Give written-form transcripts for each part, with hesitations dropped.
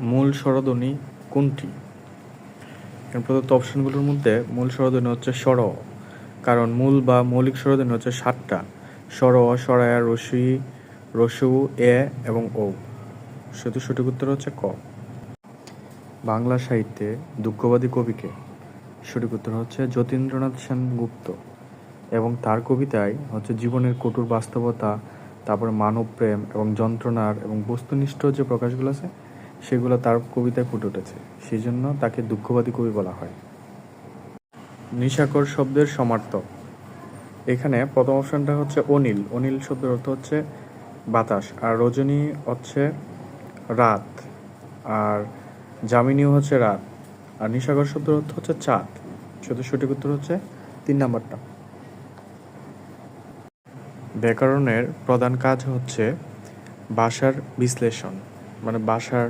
মূল স্বরধ্বনি কোনটি? এর প্রদত্ত অপশনগুলোর মধ্যে মূল স্বরধ্বনি হচ্ছে স্বর, কারণ মূল বা মৌলিক স্বরধ্বনি হচ্ছে 7টা: স্বর, স্বরায়া, রস্বই, রস্বউ, এ এবং ও। শুধু সঠিক উত্তর হচ্ছে ক। বাংলা সাহিত্যে দুঃখবাদী কবিকে? সঠিক উত্তর হচ্ছে যতীন্দ্রনাথ সেনগুপ্ত, এবং তার কবিতায় হচ্ছে জীবনের কঠোর বাস্তবতা, তারপরে মানব প্রেম এবং যন্ত্রণার এবং বস্তুনিষ্ঠ যে প্রকাশগুলো আছে সেগুলো তার কবিতায় ফুটে উঠেছে, সেই জন্য তাকে দুঃখবাদী কবি বলা হয়। নিশাকর শব্দের সমার্থক? এখানে প্রথম অপশনটা হচ্ছে অনিল। অনিল শব্দের অর্থ হচ্ছে বাতাস, আর রজনী হচ্ছে রাত, আর যামিনীও হচ্ছে রাত, আর নিশাকর শব্দের অর্থ হচ্ছে চাঁদ। শুধু সঠিক উত্তর হচ্ছে 3 নাম্বারটা। ব্যাকরণের প্রধান কাজ হচ্ছে ভাষার বিশ্লেষণ, মানে ভাষার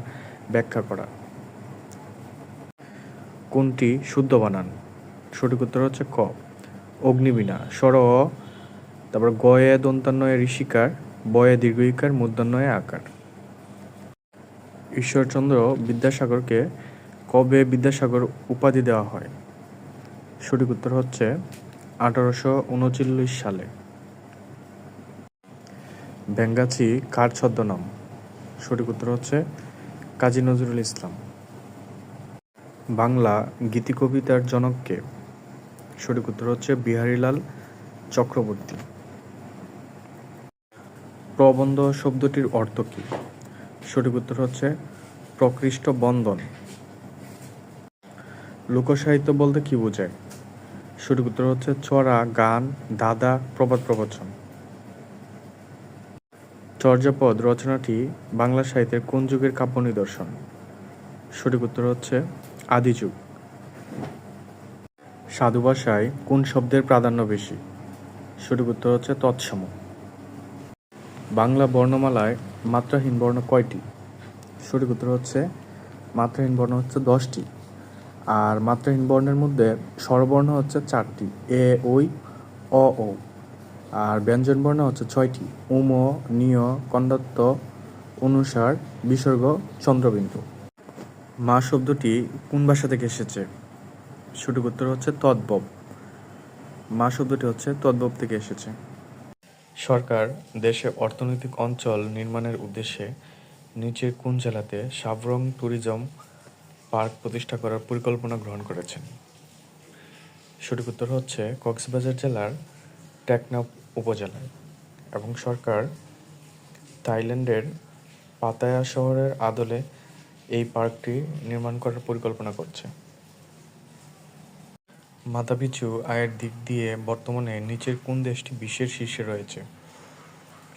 ব্যাখ্যা করা। কোনটি শুদ্ধ বানান? সঠিক উত্তর হচ্ছে ক, অগ্নিবীণা। স্বর অ, তারপর গয়ে দন্তান্বয়ে ঋষিকার, বয়ে দীর্ঘইকার, মূর্ধন্যয়ে আকার। ঈশ্বরচন্দ্র বিদ্যাসাগরকে কবে বিদ্যাসাগর উপাধি দেওয়া হয়? সঠিক উত্তর হচ্ছে 1839 সালে। ব্যাঙাচি কার ছদ্মনাম? সঠিক উত্তর হচ্ছে কাজী নজরুল ইসলাম। বাংলা গীতিকবিতার জনককে? সঠিক উত্তর হচ্ছে বিহারীলাল চক্রবর্তী। প্রবন্ধ শব্দটির অর্থ কী? সঠিক উত্তর হচ্ছে প্রকৃষ্ট বন্দন। লোকসাহিত্য বলতে কী বোঝায়? সঠিক উত্তর হচ্ছে ছড়া, গান, ধাঁধা, প্রবাদ প্রবচন। চর্যাপদ রচনাটি বাংলা সাহিত্যের কোন যুগের কাব্য নিদর্শন? সঠিক উত্তর হচ্ছে আদি যুগ। সাধু ভাষায় কোন শব্দের প্রাধান্য বেশি? সঠিক উত্তর হচ্ছে তৎসম। বাংলা বর্ণমালায় মাত্রাহীন বর্ণ কয়টি? সঠিক উত্তর হচ্ছে মাত্রাহীন বর্ণ হচ্ছে 10টি, আর মাত্রাহীন বর্ণের মধ্যে স্বরবর্ণ হচ্ছে 4টি: এ, ঐ, অ, ও। আর ব্যঞ্জন বর্ণ হচ্ছে 6টি: উম, নিয়, কন্দাত্ত, অনুসার, বিসর্গ, চন্দ্রবিন্দু। মা শব্দটি কোন ভাষা থেকে এসেছে? সঠিক উত্তর হচ্ছে তদ্ভব। মা শব্দটি হচ্ছে তদ্ভব থেকে এসেছে। সরকার দেশে অর্থনৈতিক অঞ্চল নির্মাণের উদ্দেশ্যে নিচের কোন জেলাতে সাবরং ট্যুরিজম পার্ক প্রতিষ্ঠা করার পরিকল্পনা গ্রহণ করেছেন? সঠিক উত্তর হচ্ছে কক্সবাজার জেলার টেকনাফ উপজেলায়। এবং সরকার থাইল্যান্ডের পাতায়া শহরের আদলে এই পার্কটি নির্মাণ করার পরিকল্পনা করছে। মাথাপিছু আয়ের দিক দিয়ে বর্তমানে নিচের কোন দেশটি বিশ্বের শীর্ষে রয়েছে?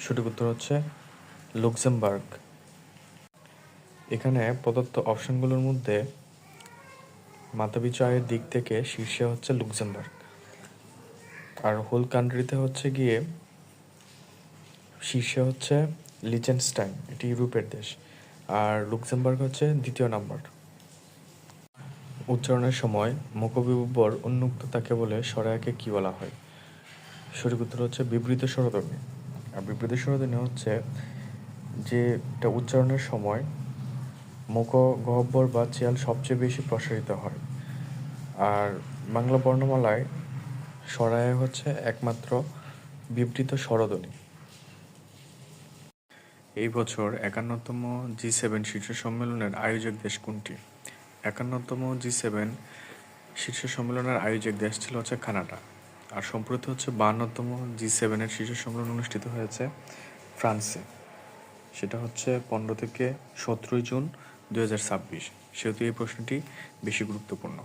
সঠিক উত্তর হচ্ছে লুক্সেমবার্গ। এখানে প্রদত্ত অপশনগুলোর মধ্যে মাথাপিছু আয়ের দিক থেকে শীর্ষে হচ্ছে লুক্সেমবার্গ, আর হোল কান্ট্রিতে হচ্ছে গিয়ে শীর্ষে হচ্ছে লিচেনস্টাইন, এটি ইউরোপের দেশ, আর লুক্সেমবার্গ হচ্ছে 2য় নাম্বার। উচ্চারণের সময় মুখবিবর উন্মুক্ততাকে বলে স্বরায়াকে কি বলা হয়? সঠিক উত্তর হচ্ছে বিবৃত স্বরধ্বনি। আর বিবৃত স্বরধ্বনি হচ্ছে যেটা উচ্চারণের সময় মুখ গহ্বর বা চিয়াল সবচেয়ে বেশি প্রসারিত হয়। আর বাংলা বর্ণমালায় স্বরায়া হচ্ছে একমাত্র বিবৃত স্বরধ্বনি। এই বছর 51তম G7 শীর্ষ সম্মেলনের আয়োজক দেশ কোনটি? 51তম G7 শীর্ষ সম্মেলনের আয়োজক দেশ ছিল হচ্ছে কানাডা। আর সম্প্রতি হচ্ছে 52তম G7 এর শীর্ষ সম্মেলন অনুষ্ঠিত হয়েছে ফ্রান্সে। সেটা হচ্ছে 15 থেকে 17 জুন 2026। সেহেতু এই প্রশ্নটি বেশি গুরুত্বপূর্ণ।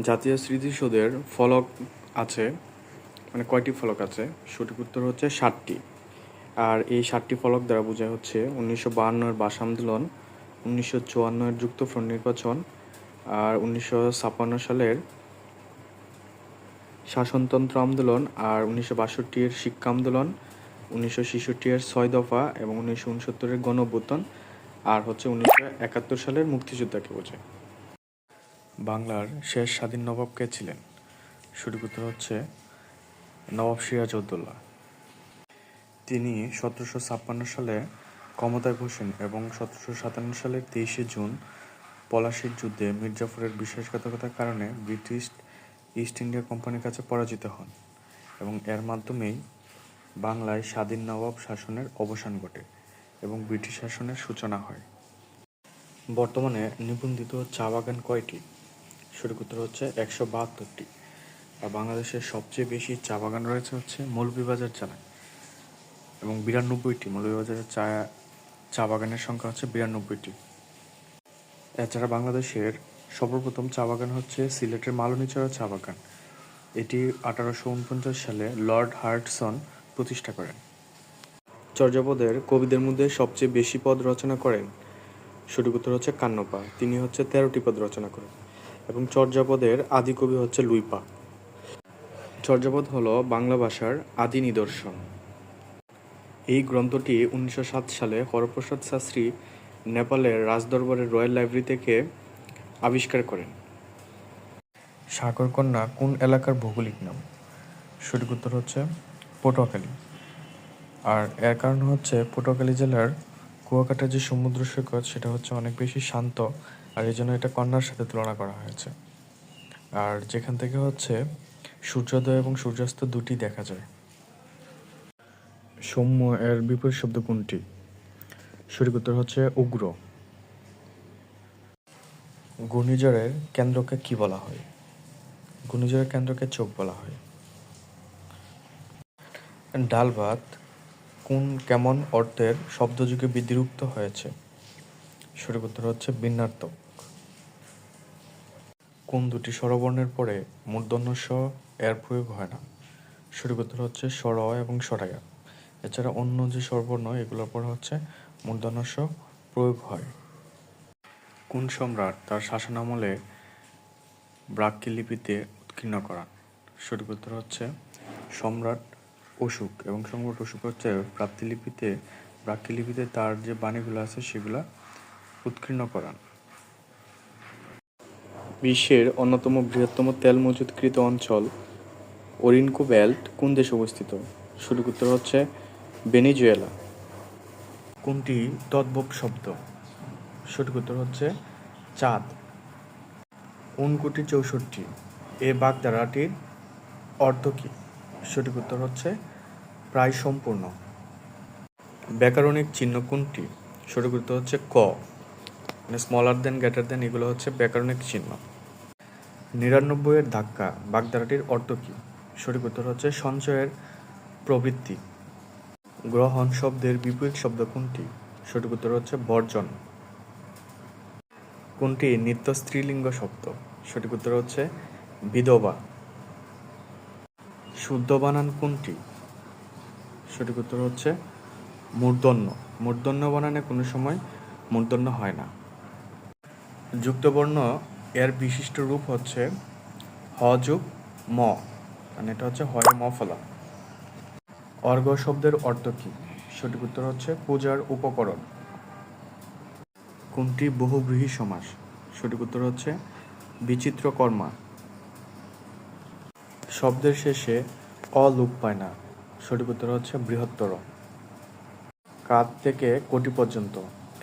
জাতীয় স্মৃতিসৌধের ফলক আছে, মানে কয়টি ফলক আছে? সঠিক উত্তর হচ্ছে 7টি। আর এই 7টি ফলক দ্বারা বোঝায় হচ্ছে 1952-এর ভাষা আন্দোলন, 1954-এর যুক্তফ্রন্ট নির্বাচন, আর 1956 সালের শাসনতন্ত্র আন্দোলন, আর 1962-এর শিক্ষা আন্দোলন, 1966-এর 6 দফা এবং 1969-এর গণঅভ্যুত্থান, আর হচ্ছে 1971 সালের মুক্তিযোদ্ধাকে বোঝায়। বাংলার শেষ স্বাধীন নবাব কে ছিলেন? সঠিক উত্তর হচ্ছে নবাব সিরাজউদ্দৌলা। তিনি 1756 সালে ক্ষমতায় বসেন এবং 1757 সালের 23শে জুন পলাশীর যুদ্ধে মীর জাফরের বিশ্বাসঘাতকতার কারণে ব্রিটিশ ইস্ট ইন্ডিয়া কোম্পানির কাছে পরাজিত হন এবং এর মাধ্যমেই বাংলায় স্বাধীন নবাব শাসনের অবসান ঘটে এবং ব্রিটিশ শাসনের সূচনা হয়। বর্তমানে নিবন্ধিত চা বাগান কয়টি? সঠিক উত্তর হচ্ছে 172টি। আর বাংলাদেশের সবচেয়ে বেশি চা বাগান রয়েছে হচ্ছে মৌলভীবাজার জেলায় এবং 92টি। মৌলভীবাজারের চা বাগানের সংখ্যা হচ্ছে 92টি। এছাড়া বাংলাদেশের সর্বপ্রথম চা বাগান হচ্ছে সিলেটের মালনীছড়া চা বাগান। এটি 1849 সালে লর্ড হার্টসন প্রতিষ্ঠা করেন। চর্যাপদের কবিদের মধ্যে সবচেয়ে বেশি পদ রচনা করেন? সঠিক উত্তর হচ্ছে কান্নপা। তিনি হচ্ছে 13টি পদ রচনা করেন এবং চর্যাপদের আদি কবি হচ্ছে লুইপা। চর্যাপদ হলো বাংলা ভাষার আদি নিদর্শন। এই গ্রন্থটি 1907 সালে হরপ্রসাদ শাস্ত্রী নেপালের রাজদরবারের রয়্যাল লাইব্রেরি থেকে আবিষ্কার করেন। সাগরকন্যা কোন এলাকার ভৌগোলিক নাম? সঠিক উত্তর হচ্ছে পটুয়াখালী। আর এর কারণ হচ্ছে পটুয়াখালী জেলার কুয়াকাটা যে সমুদ্র সৈকত সেটা হচ্ছে অনেক বেশি শান্ত, আর এই জন্য এটা কন্যার সাথে তুলনা করা হয়েছে। আর যেখান থেকে হচ্ছে সূর্যোদয় এবং সূর্যাস্ত দুটি দেখা যায়। সৌম্য এর বিপরীত শব্দ কোনটি? সঠিক উত্তর হচ্ছে উগ্র। ঘূর্ণিঝড়ের কেন্দ্রকে কি বলা হয়? ঘূর্ণিঝড়ের কেন্দ্রকে চোখ বলা হয়। ডাল ভাত কেমন অর্থের শব্দযুগে বিদ্যুক্ত হয়েছে? সঠিক উত্তর হচ্ছে ভিন্নার্থক। কোন দুটি স্বরবর্ণের পরে মূর্ধন্য ষ এর প্রয়োগ হয় না? সঠিক উত্তর হচ্ছে স্বর এবং স্বরায়া। এছাড়া অন্য যে স্বরবর্ণ এগুলোর পর হচ্ছে মূর্ধন্য ষ প্রয়োগ হয়। কোন সম্রাট তার শাসনামলে ব্রাহ্মী লিপিতে উৎকীর্ণ করান? সঠিক উত্তর হচ্ছে সম্রাট অশোক। এবং সম্রাট অশোক হচ্ছে ব্রাহ্মী লিপিতে তার যে বাণীগুলো আছে সেগুলা উৎকীর্ণ করান। বিশ্বের অন্যতম বৃহত্তম তেল মজুতকৃত অঞ্চল ওরিনকো বেল্ট কোন দেশে অবস্থিত? সঠিক উত্তর হচ্ছে ভেনেজুয়েলা। কোনটি তদ্ভব শব্দ? সঠিক উত্তর হচ্ছে চাঁদ। 59 এ বাগধারাটির অর্থ কী? সঠিক উত্তর হচ্ছে প্রায় সম্পূর্ণ। ব্যাকরণিক চিহ্ন কোনটি? সঠিক উত্তর হচ্ছে ক। মানে স্মলার দেন, গ্রেটার দেন, এগুলো হচ্ছে ব্যাকরণিক চিহ্ন। 99 ধাক্কা বাগধারাটির অর্থ কী? সঠিক উত্তর হচ্ছে সঞ্চয়ের প্রবৃত্তি। গ্রহণ শব্দের বিপরীত শব্দ কোনটি? সঠিক উত্তর হচ্ছে বর্জন। কোনটি নিত্য স্ত্রীলিঙ্গ শব্দ? সঠিক উত্তর হচ্ছে বিধবা। শুদ্ধ বানান কোনটি? সঠিক উত্তর হচ্ছে মূর্ধন্য। মূর্ধন্য বানানে কোনো সময় মূর্ধন্য হয় না। যুক্তবর্ণ এর বিশিষ্ট রূপ হচ্ছে হ যোগ ম, মানে এটা হচ্ছে হয়ে ম ফলা। অর্ঘ শব্দের অর্থ কী? সঠিক উত্তর হচ্ছে পূজার উপকরণ। কোনটি বহুব্রীহি সমাস? সঠিক উত্তর হচ্ছে বিচিত্রকর্মা। শব্দের শেষে অ লোপ পায় না। সঠিক উত্তর হচ্ছে বৃহত্তর। কাঁধ থেকে কোটি পর্যন্ত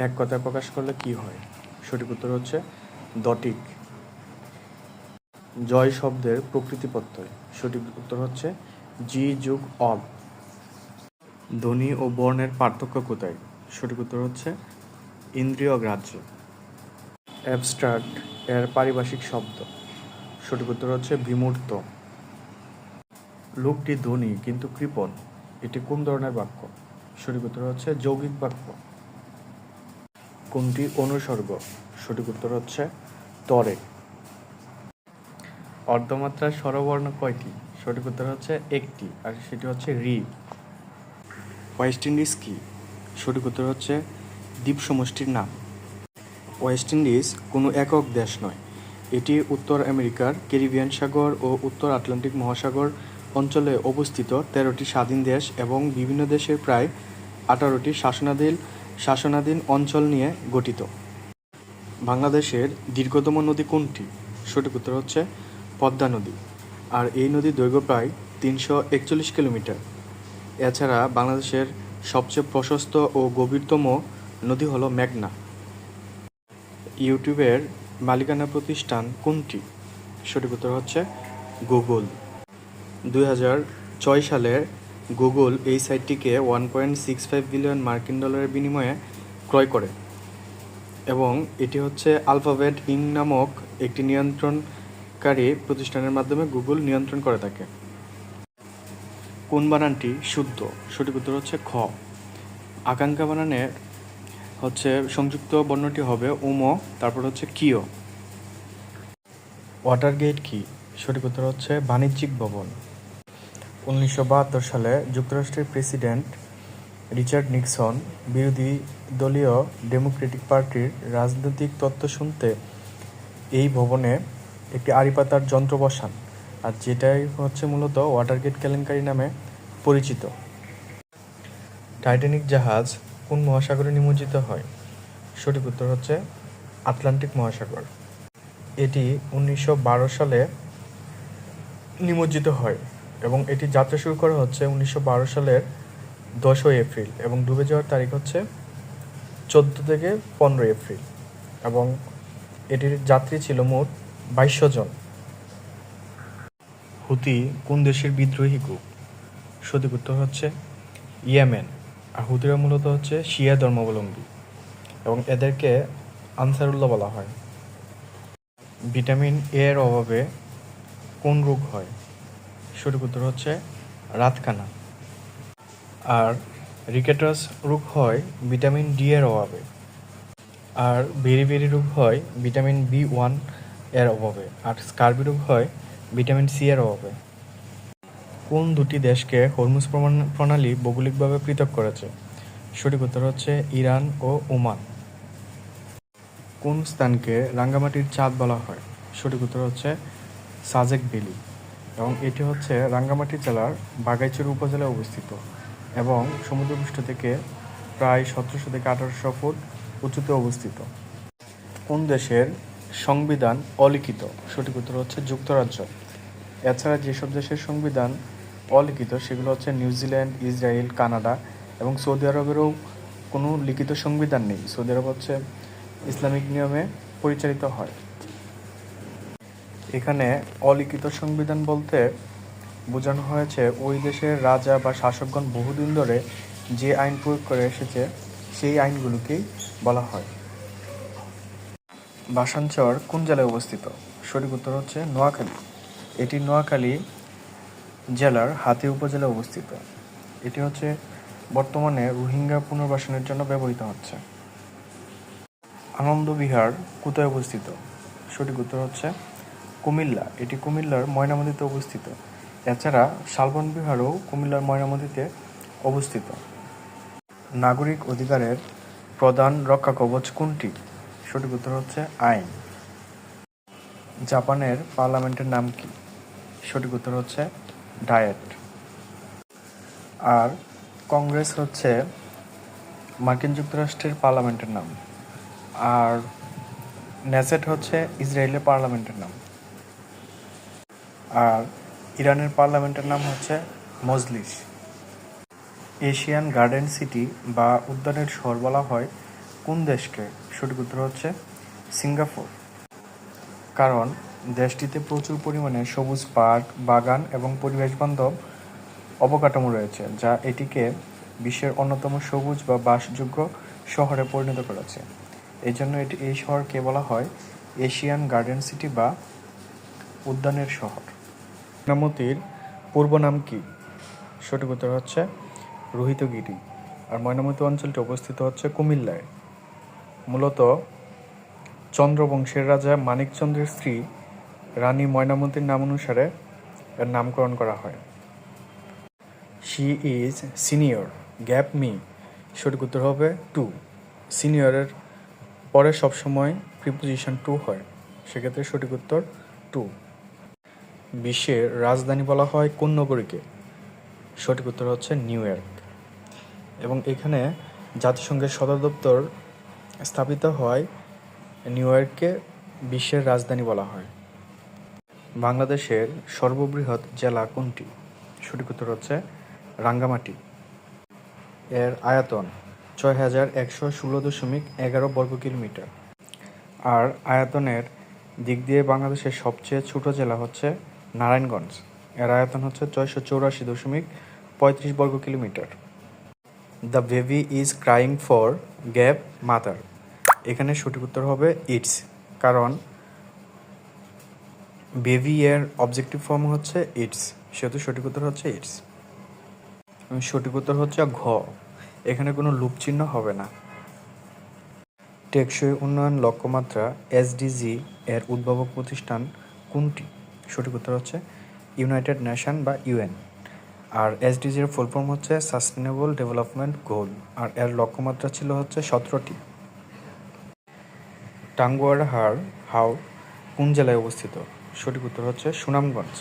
এক কথায় প্রকাশ করলে কি হয়? সঠিক উত্তর হচ্ছে দটিক। জয় শব্দের প্রকৃতি প্রত্যয়। সঠিক উত্তর হচ্ছে জি যোগ অগ। ধ্বনি ও বর্ণের পার্থক্য কোথায়? সঠিক উত্তর হচ্ছে ইন্দ্রিয় গ্রাহ্য। অ্যাবস্ট্রাক্ট এর পারিভাষিক শব্দ। সঠিক উত্তর হচ্ছে বিমূর্ত। লোকটি ধনী কিন্তু কৃপণ, এটি কোন ধরনের বাক্য? সঠিক উত্তর হচ্ছে যৌগিক বাক্য। কোনটি অনুসর্গ? সঠিক উত্তর হচ্ছে তরে। অর্ধমাত্রার স্বরবর্ণ কয়টি? সঠিক উত্তর হচ্ছে একটি, আর সেটি হচ্ছে রি। ওয়েস্ট ইন্ডিজ কি? সঠিক উত্তর হচ্ছে দ্বীপ সমষ্টির নাম। ওয়েস্ট ইন্ডিজ কোনো একক দেশ নয়, এটি উত্তর আমেরিকার ক্যারিবিয়ান সাগর ও উত্তর আটলান্টিক মহাসাগর অঞ্চলে অবস্থিত 13টি স্বাধীন দেশ এবং বিভিন্ন দেশের প্রায় 18টি শাসনাধীন অঞ্চল নিয়ে গঠিত। বাংলাদেশের দীর্ঘতম নদী কোনটি? সঠিক উত্তর হচ্ছে পদ্মা নদী, আর এই নদীর দৈর্ঘ্য প্রায় 341 কিলোমিটার। এছাড়া বাংলাদেশের সবচেয়ে প্রশস্ত ও গভীরতম নদী হলো মেঘনা। ইউটিউবের মালিকানা প্রতিষ্ঠান কোনটি? সঠিক উত্তর হচ্ছে গুগল। 2006 সালে গুগল এই সাইটটিকে $1.65 বিলিয়ন মার্কিন ডলারের বিনিময়ে ক্রয় করে এবং এটি হচ্ছে আলফাবেট ইনক নামক একটি নিয়ন্ত্রণকারী প্রতিষ্ঠানের মাধ্যমে গুগল নিয়ন্ত্রণ করে থাকে। কোন বানানটি শুদ্ধ? সঠিক উত্তর হচ্ছে খ। আকাঙ্ক্ষা বানানের হচ্ছে সংযুক্ত বর্ণটি হবে উম, তারপর হচ্ছে কিও। ওয়াটারগেট কি? সঠিক উত্তর হচ্ছে বাণিজ্যিক ভবন। 1972 সালে যুক্তরাষ্ট্রের প্রেসিডেন্ট রিচার্ড নিক্সন বিরোধী দলীয় ডেমোক্রেটিক পার্টির রাজনৈতিক তথ্য শুনতে এই ভবনে একটি আড়ি পাতার যন্ত্র বসান, আর যেটাই হচ্ছে মূলত ওয়াটারগেট কেলেঙ্কারি নামে পরিচিত। টাইটানিক জাহাজ কোন মহাসাগরে নিমজ্জিত হয়? সঠিক উত্তর হচ্ছে আটলান্টিক মহাসাগর। এটি 1912 সালে নিমজ্জিত হয় এবং এটি যাত্রা শুরু করা হচ্ছে 1912 সালের 10 এপ্রিল এবং ডুবে যাওয়ার তারিখ হচ্ছে 14 থেকে 15 এপ্রিল এবং এটির যাত্রী ছিল মোট 2200 জন। হুতি কোন দেশের বিদ্রোহী গ্রুপ? সঠিক উত্তর হচ্ছে ইয়েমেন। আর হুতিরা মূলত হচ্ছে শিয়া ধর্মাবলম্বী এবং এদেরকে আনসারুল্লাহ বলা হয়। ভিটামিন এ এর অভাবে কোন রোগ হয়? সঠিক উত্তর হচ্ছে রাতকানা। আর রিকেটাস রোগ হয় ভিটামিন ডি এর অভাবে। আর বেরি রোগ হয় ভিটামিন B1 এর অভাবে। আর স্কার্বি রোগ হয় ভিটামিন সি এর অভাবে। কোন দুটি দেশকে হরমুজ প্রণালী ভৌগোলিকভাবে পৃথক করেছে? সঠিক উত্তর হচ্ছে ইরান ও ওমান। কোন স্থানকে রাঙ্গামাটির চাঁদ বলা হয়? সঠিক উত্তর হচ্ছে সাজেক ভ্যালি এবং এটি হচ্ছে রাঙ্গামাটি জেলার বাগাইছড়ি উপজেলায় অবস্থিত এবং সমুদ্রপৃষ্ঠ থেকে প্রায় 1700 থেকে 1800 ফুট উঁচুতে অবস্থিত। কোন দেশের সংবিধান অলিখিত? সঠিক উত্তর হচ্ছে যুক্তরাজ্য। এছাড়া যেসব দেশের সংবিধান অলিখিত সেগুলো হচ্ছে নিউজিল্যান্ড, ইসরায়েল, কানাডা এবং সৌদি আরবেরও কোনো লিখিত সংবিধান নেই। সৌদি আরব হচ্ছে ইসলামিক নিয়মে পরিচালিত হয়। এখানে অলিখিত সংবিধান বলতে বোঝানো হয়েছে ওই দেশের রাজা বা শাসকগণ বহুদিন ধরে যে আইন প্রয়োগ করে এসেছে সেই আইনগুলোকেই বলা হয়। ভাসানচর কোন জেলায় অবস্থিত? সঠিক উত্তর হচ্ছে নোয়াখালী। এটি নোয়াখালী জেলার হাতি উপজেলায় অবস্থিত। এটি হচ্ছে বর্তমানে রোহিঙ্গা পুনর্বাসনের জন্য ব্যবহৃত হচ্ছে। আনন্দ বিহার কোথায় অবস্থিত? সঠিক উত্তর হচ্ছে কুমিল্লা। এটি কুমিল্লার ময়নামতিতে অবস্থিত। এছাড়া শালবন বিহারও কুমিল্লার ময়নামতিতে অবস্থিত। নাগরিক অধিকারের প্রধান রক্ষা কবচ কোনটি? সঠিক উত্তর হচ্ছে আইন। জাপানের পার্লামেন্টের নাম কি? সঠিক উত্তর হচ্ছে ডায়েট। আর কংগ্রেস হচ্ছে মার্কিন যুক্তরাষ্ট্রের পার্লামেন্টের নাম। আর নেসেট হচ্ছে ইসরায়েলের পার্লামেন্টের নাম। আর ইরানের পার্লামেন্টের নাম হচ্ছে মজলিস। এশিয়ান গার্ডেন সিটি বা উদ্যানের শহর বলা হয় কোন দেশকে? সঠিক উত্তর হচ্ছে সিঙ্গাপুর। কারণ দেশটিতে প্রচুর পরিমাণে সবুজ পার্ক, বাগান এবং পরিবেশ বান্ধব অবকাঠামো রয়েছে যা এটিকে বিশ্বের অন্যতম সবুজ বা বাসযোগ্য শহরে পরিণত করেছে। এই জন্য এই শহরকে বলা হয় এশিয়ান গার্ডেন সিটি বা উদ্যানের শহর। ময়নামতির পূর্ব নাম কি? সঠিক উত্তর হচ্ছে রোহিতগিরি। আর ময়নামতি অঞ্চলটি অবস্থিত হচ্ছে কুমিল্লায়। মূলত চন্দ্রবংশের রাজা মানিকচন্দ্রের স্ত্রী রানী ময়নামতির নাম অনুসারে এর নামকরণ করা হয়। She is senior, gap me. সঠিক উত্তর হবে টু। সিনিয়রের পরে সবসময় প্রিপোজিশন টু হয়, সেক্ষেত্রে সঠিক উত্তর টু। বিশ্বের রাজধানী বলা হয় কোন নগরীকে? সঠিক উত্তর হচ্ছে নিউ ইয়র্ক। এবং এখানে জাতিসংঘের সদর দপ্তর স্থাপিত হয় নিউ ইয়র্ককে বিশ্বের রাজধানী বলা হয়। বাংলাদেশের সর্ববৃহৎ জেলা কোনটি? সঠিক উত্তর হচ্ছে রাঙ্গামাটি। এর আয়তন 6116.11 বর্গ কিলোমিটার। আর আয়তনের দিক দিয়ে বাংলাদেশের সবচেয়ে ছোট জেলা হচ্ছে নারায়ণগঞ্জ। এর আয়তন হচ্ছে 684.35 বর্গ kilometre. The baby is crying for gap mother. এখানে সঠিক উত্তর হবে ইটস, কারণ বেবি এর অবজেক্টিভ ফর্ম হচ্ছে ইটস, সেহেতু সঠিক উত্তর হচ্ছে ইটস। সঠিক উত্তর হচ্ছে ঘ, এখানে কোনো লুপ চিহ্ন হবে না। টেকসই উন্নয়ন লক্ষ্যমাত্রা এসডিজি এর উদ্ভাবক প্রতিষ্ঠান কোনটি? সঠিক উত্তর হচ্ছে ইউনাইটেড নেশন বা ইউএন। আর এসডিজি এর ফুল ফর্ম হচ্ছে সাস্টেনেবল ডেভেলপমেন্ট গোল, আর এর লক্ষ্যমাত্রা ছিল হচ্ছে 17টি। টাঙ্গুয়ার হাও কোন জেলায় অবস্থিত? সঠিক উত্তর হচ্ছে সুনামগঞ্জ।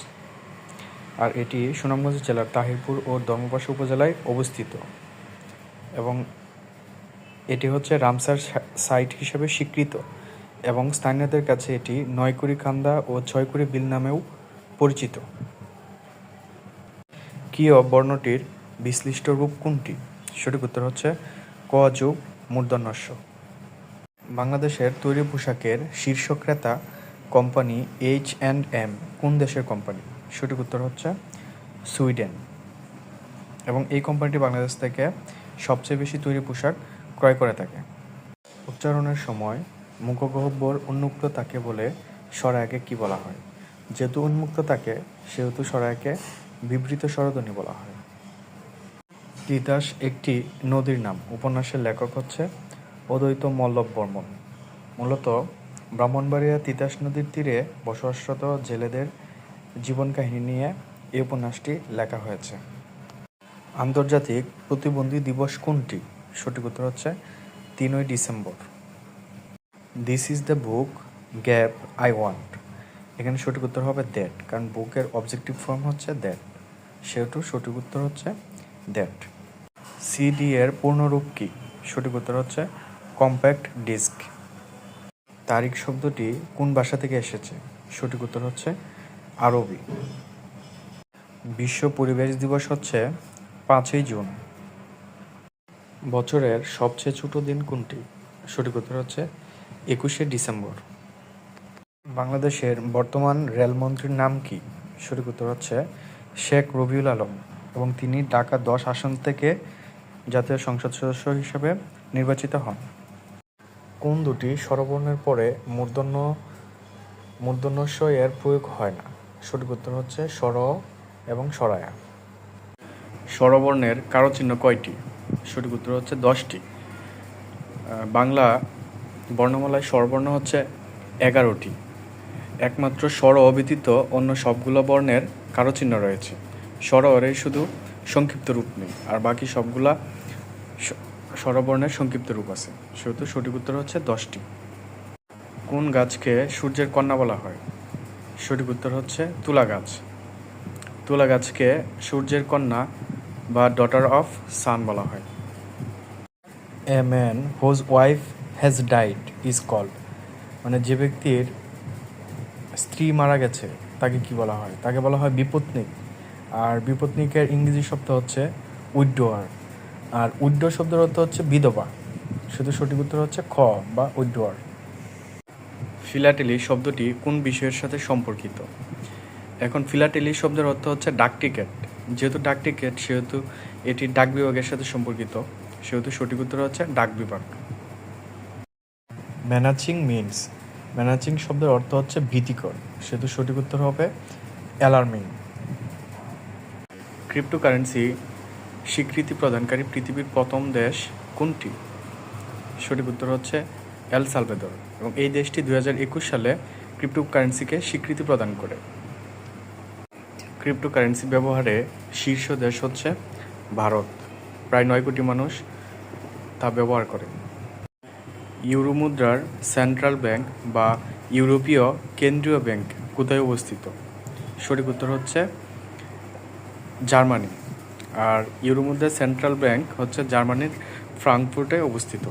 আর এটি সুনামগঞ্জ জেলার তাহিরপুর ও ধর্মপাশা উপজেলায় অবস্থিত, এবং এটি হচ্ছে রামসার সাইট হিসেবে স্বীকৃত, এবং স্থানীয়দের কাছে এটি নয়কুড়ি খান্দা ও ছয়কুড়ি বিল নামেও পরিচিত। কিয় বর্ণটির বিশ্লিষ্ট রূপ কোনটি? সঠিক উত্তর হচ্ছে ক যোগ মূর্ধন্যস্য। বাংলাদেশের তৈরি পোশাকের শীর্ষ ক্রেতা কোম্পানি H&M কোন দেশের কোম্পানি? সঠিক উত্তর হচ্ছে সুইডেন, এবং এই কোম্পানিটি বাংলাদেশ থেকে সবচেয়ে বেশি তৈরি পোশাক ক্রয় করে থাকে। উচ্চারণের সময় মুখগহ্বর উন্মুক্ত থাকে বলে স্বরায়কে কি বলা হয়? যেহেতু উন্মুক্ত থাকে সেহেতু স্বরায়কে বিবৃত স্বরধ্বনি বলা হয়। তিতাস একটি নদীর নাম। উপন্যাসের লেখক হচ্ছে অদ্বৈত মল্লব বর্মন। মূলত ব্রাহ্মণবাড়িয়া তিতাস নদীর তীরে বসবাসরত জেলেদের জীবন কাহিনী নিয়ে এই উপন্যাসটি লেখা হয়েছে। আন্তর্জাতিক প্রতিবন্ধী দিবস কোনটি? সঠিক উত্তর হচ্ছে 3ই ডিসেম্বর। This is the book gap I want. এখানে সঠিক উত্তর হবে দ্যাট, কারণ বুকের অবজেক্টিভ ফর্ম হচ্ছে দ্যাট, সেহেতু সঠিক উত্তর হচ্ছে দ্যাট। সিডি এর পূর্ণরূপ কি? সঠিক উত্তর হচ্ছে কম্প্যাক্ট ডিস্ক। তারিখ শব্দটি কোন ভাষা থেকে এসেছে? সঠিক উত্তর হচ্ছে আরবি। বিশ্ব পরিবেশ দিবস হচ্ছে 5ই জুন। বছরের সবচেয়ে ছোট দিন কোনটি? সঠিক উত্তর হচ্ছে 21শে ডিসেম্বর। বাংলাদেশের বর্তমান রেলমন্ত্রীর নাম কি? সঠিক উত্তর হচ্ছে শেখ রবিউল আলম, এবং তিনি ঢাকা 10 আসন থেকে জাতীয় সংসদ সদস্য হিসেবে নির্বাচিত হন। কোন দুটি স্বরবর্ণের পরে মূর্ধন্যস্ব এর প্রয়োগ হয় না? সঠিক উত্তর হচ্ছে স্বর এবং স্বরায়া। স্বরবর্ণের কারচিহ্ন কয়টি? সঠিক উত্তর হচ্ছে 10টি। বাংলা বর্ণমালায় স্বরবর্ণ হচ্ছে 11টি। একমাত্র স্বর ব্যতীত অন্য সবগুলো বর্ণের কারচিহ্ন রয়েছে। স্বরের শুধু সংক্ষিপ্ত রূপ নেই, আর বাকি সবগুলা স্বরবর্ণের সংক্ষিপ্ত রূপ আছে, সেহেতু সঠিক উত্তর হচ্ছে 10টি। কোন গাছকে সূর্যের কন্যা বলা হয়? সঠিক উত্তর হচ্ছে তুলা গাছ। তুলা গাছকে সূর্যের কন্যা বা ডটার অফ সান বলা হয়। A man whose wife has died is called, মানে যে ব্যক্তির স্ত্রী মারা গেছে তাকে কি বলা হয়? তাকে বলা হয় বিপত্নিক। আর বিপত্নিকের ইংরেজি শব্দ হচ্ছে উইডোয়ার, আর উইডো শব্দের অর্থ হচ্ছে বিধবা, শুধু সঠিক উত্তর হচ্ছে খ বা উইডোয়ার। ফিলাটেলি শব্দটি কোন বিষয়ের সাথে সম্পর্কিত? এখন ফিলাটেলি শব্দের অর্থ হচ্ছে ডাক টিকেট। যেহেতু ডাক টিকেট সেহেতু এটি ডাক বিভাগের সাথে সম্পর্কিত, সেহেতু সঠিক উত্তর হচ্ছে ডাক বিভাগ। ম্যানাচিং মিনস, ম্যানাচিং শব্দের অর্থ হচ্ছে ভীতিকর, সেহেতু সঠিক উত্তর হবে অ্যালার্মিং। ক্রিপ্টোকারেন্সি স্বীকৃতি প্রদানকারী পৃথিবীর প্রথম দেশ কোনটি? সঠিক উত্তর হচ্ছে এল সালভাদর, এবং এই দেশটি 2021 সালে ক্রিপ্টোকারেন্সিকে স্বীকৃতি প্রদান করে। ক্রিপ্টোকারেন্সি ব্যবহারে শীর্ষ দেশ হচ্ছে ভারত, প্রায় 9 কোটি মানুষ তা ব্যবহার করে। ইউরো মুদ্রার সেন্ট্রাল ব্যাংক বা ইউরোপীয় কেন্দ্রীয় ব্যাংক কোথায় অবস্থিত? সঠিক উত্তর হচ্ছে জার্মানি। আর ইউরো মুদ্রার সেন্ট্রাল ব্যাংক হচ্ছে জার্মানির ফ্রাঙ্কফুর্টে অবস্থিত।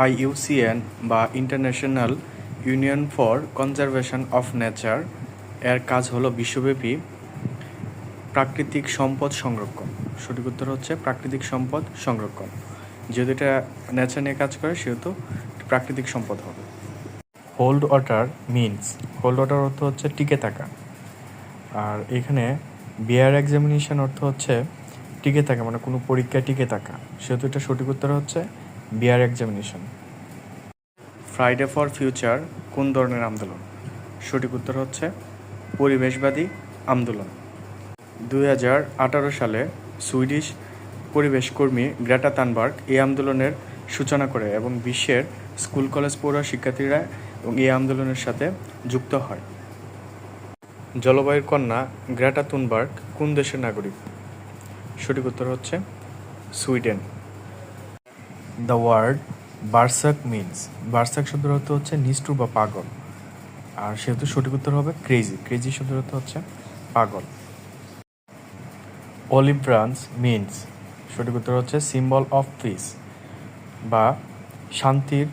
IUCN বা international union for conservation of nature এর কাজ হলো বিশ্বব্যাপী প্রাকৃতিক সম্পদ সংরক্ষণ। সঠিক উত্তর হচ্ছে প্রাকৃতিক সম্পদ সংরক্ষণ। যেহেতু এটা নেচার নিয়ে কাজ করে সেহেতু প্রাকৃতিক সম্পদ হবে। Hold water means, hold water অর্থ হচ্ছে টিকে থাকা, আর এখানে বিয়ার এক্সামিনেশন অর্থ হচ্ছে টিকে থাকা, মানে কোনো পরীক্ষায় টিকে থাকা, সেহেতু এটা সঠিক উত্তর হচ্ছে বিয়ার এক্সামিনেশন। ফ্রাইডে ফর ফিউচার কোন ধরনের আন্দোলন? সঠিক উত্তর হচ্ছে পরিবেশবাদী আন্দোলন। 2018 সালে সুইডিশ পরিবেশ কর্মী গ্রেটা থানবার্গ এই আন্দোলনের সূচনা করে এবং বিশ্বের স্কুল কলেজ পড়ুয়া শিক্ষার্থীরা এবং এই আন্দোলনের সাথে যুক্ত হয়। জলবায়ুর কন্যা গ্রেটা থুনবার্গ কোন দেশের নাগরিক? সঠিক উত্তর হচ্ছে সুইডেন। দ্য ওয়ার্ড বার্সাক মিনস, বার্সাক শব্দের অর্থ হচ্ছে নিষ্ঠুর বা পাগল, আর সেহেতু সঠিক উত্তর হবে ক্রেজি, ক্রেজি শব্দের অর্থ হচ্ছে পাগল। অলিভ ব্রাঞ্চ মিনস, সঠিক উত্তর হচ্ছে সিম্বল অফ পিস বা শান্তির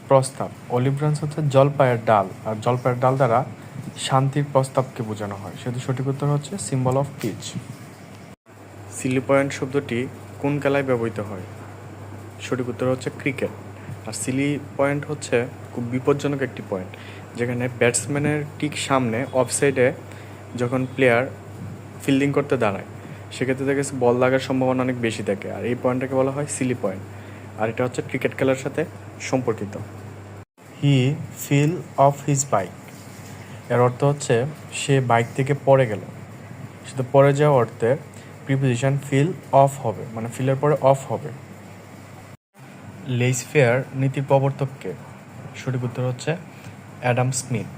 প্রস্তাব। অলিভ ব্রাঞ্চ হচ্ছে জলপাইয়ের ডাল, আর জলপাইয়ের ডাল দ্বারা শান্তির প্রস্তাবকে বোঝানো হয়, সেহেতু সঠিক উত্তর হচ্ছে symbol of pitch. Silly point শব্দটি কোন খেলায় ব্যবহৃত হয়? সঠিক উত্তর হচ্ছে ক্রিকেট। আর সিলি পয়েন্ট হচ্ছে খুব বিপজ্জনক একটি পয়েন্ট, যেখানে ব্যাটসম্যানের ঠিক সামনে অফ সাইডে যখন প্লেয়ার ফিল্ডিং করতে দাঁড়ায় সেক্ষেত্রে দেখা গেছে বল লাগার সম্ভাবনা অনেক বেশি থাকে, আর এই পয়েন্টটাকে বলা হয় সিলি পয়েন্ট, আর এটা হচ্ছে ক্রিকেট খেলার সাথে সম্পর্কিত। হি ফিল অফ হিজ বাইক, এর অর্থ হচ্ছে সে বাইক থেকে পড়ে গেল, শুধু পড়ে যাওয়া অর্থে প্রিপোজিশন ফিল অফ হবে, মানে ফিলের পরে অফ হবে। লেইস ফেয়ার নীতির প্রবর্তককে? সঠিক উত্তর হচ্ছে অ্যাডাম স্মিথ।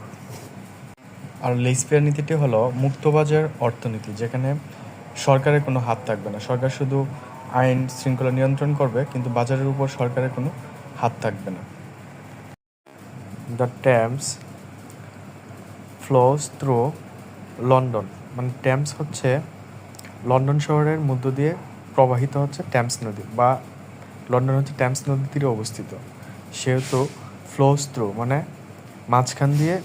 আর লেইস ফেয়ার নীতিটি হলো মুক্তবাজার অর্থনীতি, যেখানে সরকারের কোনো হাত থাকবে না, সরকার শুধু আইন শৃঙ্খলা নিয়ন্ত্রণ করবে, কিন্তু বাজারের উপর সরকারের কোনো হাত থাকবে না। The Thames flows through London, মানে টেমস হচ্ছে লন্ডন শহরের মধ্য দিয়ে প্রবাহিত হচ্ছে টেমস নদী, বা লন্ডন হচ্ছে টেমস নদীর তীরে অবস্থিত, সেহেতু ফ্লোস থ্রু মানে মাঝখান দিয়ে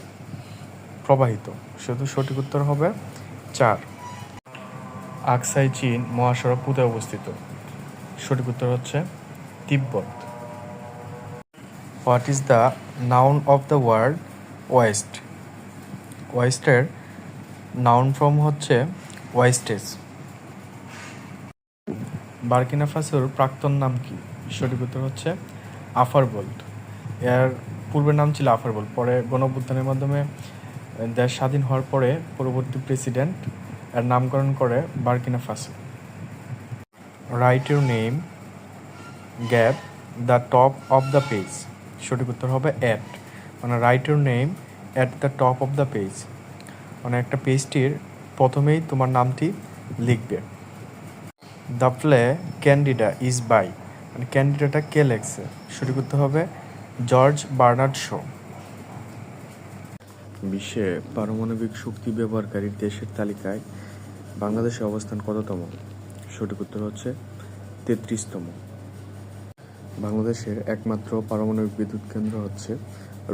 প্রবাহিত, সেহেতু সঠিক উত্তর হবে 4। আকসাই চীন মহাসড়ক কোথায় অবস্থিত? সঠিক উত্তর হচ্ছে তিব্বত। What is the noun of the word waste? ওয়েস্টের নাউন ফর্ম হচ্ছে ওয়েস্টেজ। বার্কিনা ফাসোর প্রাক্তন নাম কি? সঠিক উত্তর হচ্ছে আফারবোল্ট। এর পূর্বের নাম ছিল আফারবোল্ট, পরে গণঅভ্যুত্থানের মাধ্যমে দেশ স্বাধীন হওয়ার পরে পরবর্তী প্রেসিডেন্ট এর নামকরণ করে Burkina Faso. Write your name gap the top of the page. সঠিক উত্তর হবে অ্যাট, মানে write your name at the top of the page, মানে একটা পেজটির প্রথমেই তোমার নামটি লিখবে। The play Candida is by, মানে ক্যান্ডিডাটা কে লেখছে? সঠিক উত্তর হবে জর্জ বার্নার্ড শো। বিশ্বে পারমাণবিক শক্তি ব্যবহারকারী দেশের তালিকায় বাংলাদেশের অবস্থান কততম? সঠিক উত্তর হচ্ছে 33তম। বাংলাদেশের একমাত্র পারমাণবিক বিদ্যুৎ কেন্দ্র হচ্ছে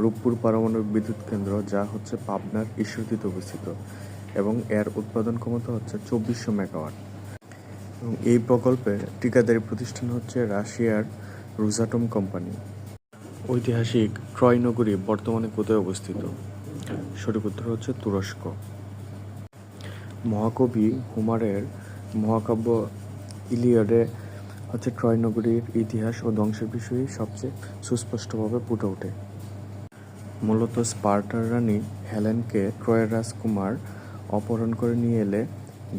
রূপপুর পারমাণবিক বিদ্যুৎ কেন্দ্র, যা হচ্ছে পাবনার ঈশ্বরদীতে অবস্থিত এবং এর উৎপাদন ক্ষমতা হচ্ছে 2400 মেগাওয়াট। এবং এই প্রকল্পের ঠিকাদারি প্রতিষ্ঠান হচ্ছে রাশিয়ার রোসাটম কোম্পানি। ঐতিহাসিক ট্রয় নগরী বর্তমানে কোথায় অবস্থিত? সঠিক উত্তর হচ্ছে তুরস্ক। মহাকবি হোমারের মহাকাব্য ইলিয়াডে হচ্ছে ট্রয় নগরীর ইতিহাস ও ধ্বংসের বিষয়ে সবচেয়ে সুস্পষ্টভাবে ফুটে ওঠে। মূলত স্পার্টার রানী হেলেনকে ট্রয়ের রাজকুমার অপহরণ করে নিয়ে এলে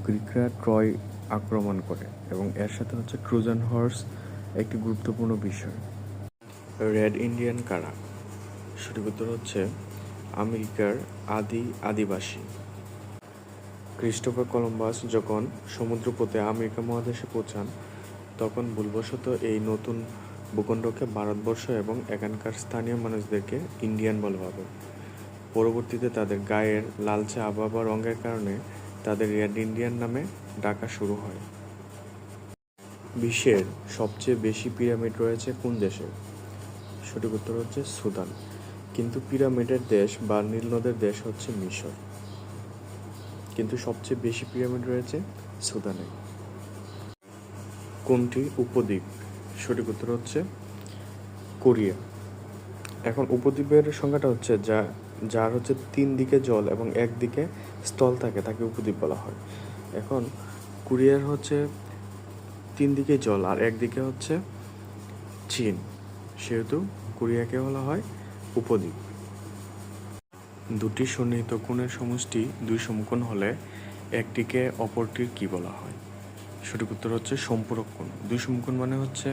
গ্রিকরা ট্রয় আক্রমণ করে এবং এর সাথে হচ্ছে ট্রোজান হর্স একটি গুরুত্বপূর্ণ বিষয়। রেড ইন্ডিয়ান কারা? সঠিক উত্তর হচ্ছে আমেরিকার আদিবাসী। ক্রিস্টোফার কলম্বাস যখন সমুদ্রপথে আমেরিকা মহাদেশে পৌঁছান তখন ভুলবশত এই নতুন ভূখণ্ডকে ভারতবর্ষ এবং এখানকার স্থানীয় মানুষদেরকে ইন্ডিয়ান বলা হবে। পরবর্তীতে তাদের গায়ের লালচে আবহাওয়া রঙের কারণে তাদের রেড ইন্ডিয়ান নামে ডাকা শুরু হয়। বিশ্বের সবচেয়ে বেশি পিরামিড রয়েছে কোন দেশে? সঠিক উত্তর হচ্ছে সুদান, কিন্তু পিরামিডের দেশ বা নীলনদের দেশ হচ্ছে মিশর, কিন্তু সবচেয়ে বেশি পিরামিড রয়েছে সুদানে। কোনটি উপদ্বীপ? সঠিক উত্তর হচ্ছে কোরিয়া। এখন উপদ্বীপের সংজ্ঞাটা হচ্ছে যার হচ্ছে 3 দিকে জল এবং একদিকে স্থল থাকে তাকে উপদ্বীপ বলা হয়। এখন কোরিয়ার হচ্ছে 3 দিকে জল আর একদিকে হচ্ছে চীন, সেহেতু কোরিয়াকে বলা হয় উপদ্বীপ। দুটি সন্নিহিত কোণের সমষ্টি 2 সমকোণ হলে একটিকে অপরটির কি বলা হয়? সঠিক উত্তর হচ্ছে সম্পূরক কোণ। 2 সমকোণ মানে হচ্ছে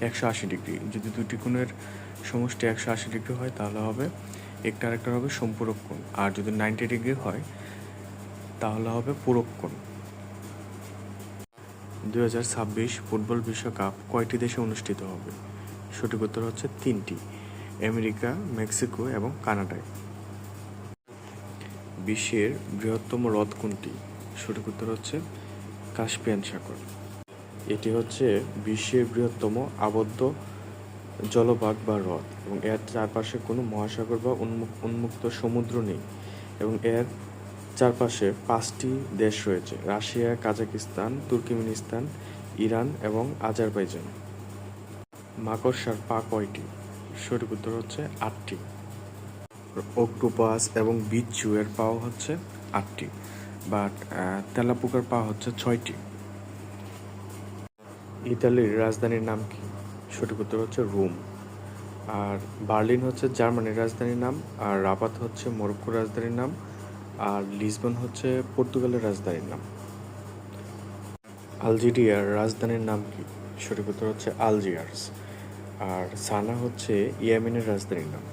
180 ডিগ্রি। যদি দুটি কোণের সমষ্টি 180 ডিগ্রি হয় তাহলে হবে একটা আরেকটার হবে সম্পূরক কোণ, আর যদি 90 ডিগ্রি হয় তাহলে হবে পূরক কোণ। 2026 ফুটবল বিশ্বকাপ কয়টি দেশে অনুষ্ঠিত হবে? সঠিক উত্তর হচ্ছে 3টি, আমেরিকা, মেক্সিকো এবং কানাডায়। বিশ্বের বৃহত্তম হ্রদ কোনটি? সঠিক উত্তর হচ্ছে কাস্পিয়ান সাগর। এটি হচ্ছে বিশ্বের বৃহত্তম আবদ্ধ জলভাগ বা হ্রদ এবং এর চারপাশে কোনো মহাসাগর বা উন্মুক্ত সমুদ্র নেই এবং এর চারপাশে 5টি দেশ রয়েছে: রাশিয়া, কাজাকিস্তান, তুর্কমেনিস্তান, ইরান এবং আজারবাইজান। মাকড়সার পা কয়টি? সঠিক উত্তর হচ্ছে 8টি। অক্টোপাস এবং বিচ্ছু এর পাও হচ্ছে 8টি, বাট তেলাপোকার পা হচ্ছে 6টি। ইতালির রাজধানীর নাম কি? সঠিক উত্তর হচ্ছে রোম। আর বার্লিন হচ্ছে জার্মানির রাজধানীর নাম, আর রাবাত হচ্ছে মরক্কোর রাজধানীর নাম, আর লিসবন হচ্ছে পর্তুগালের রাজধানীর নাম। আলজেরিয়ার রাজধানীর নাম কি? সঠিক উত্তর হচ্ছে আলজিয়ার্স। আর সানা হচ্ছে ইয়েমেনের রাজধানীর নাম,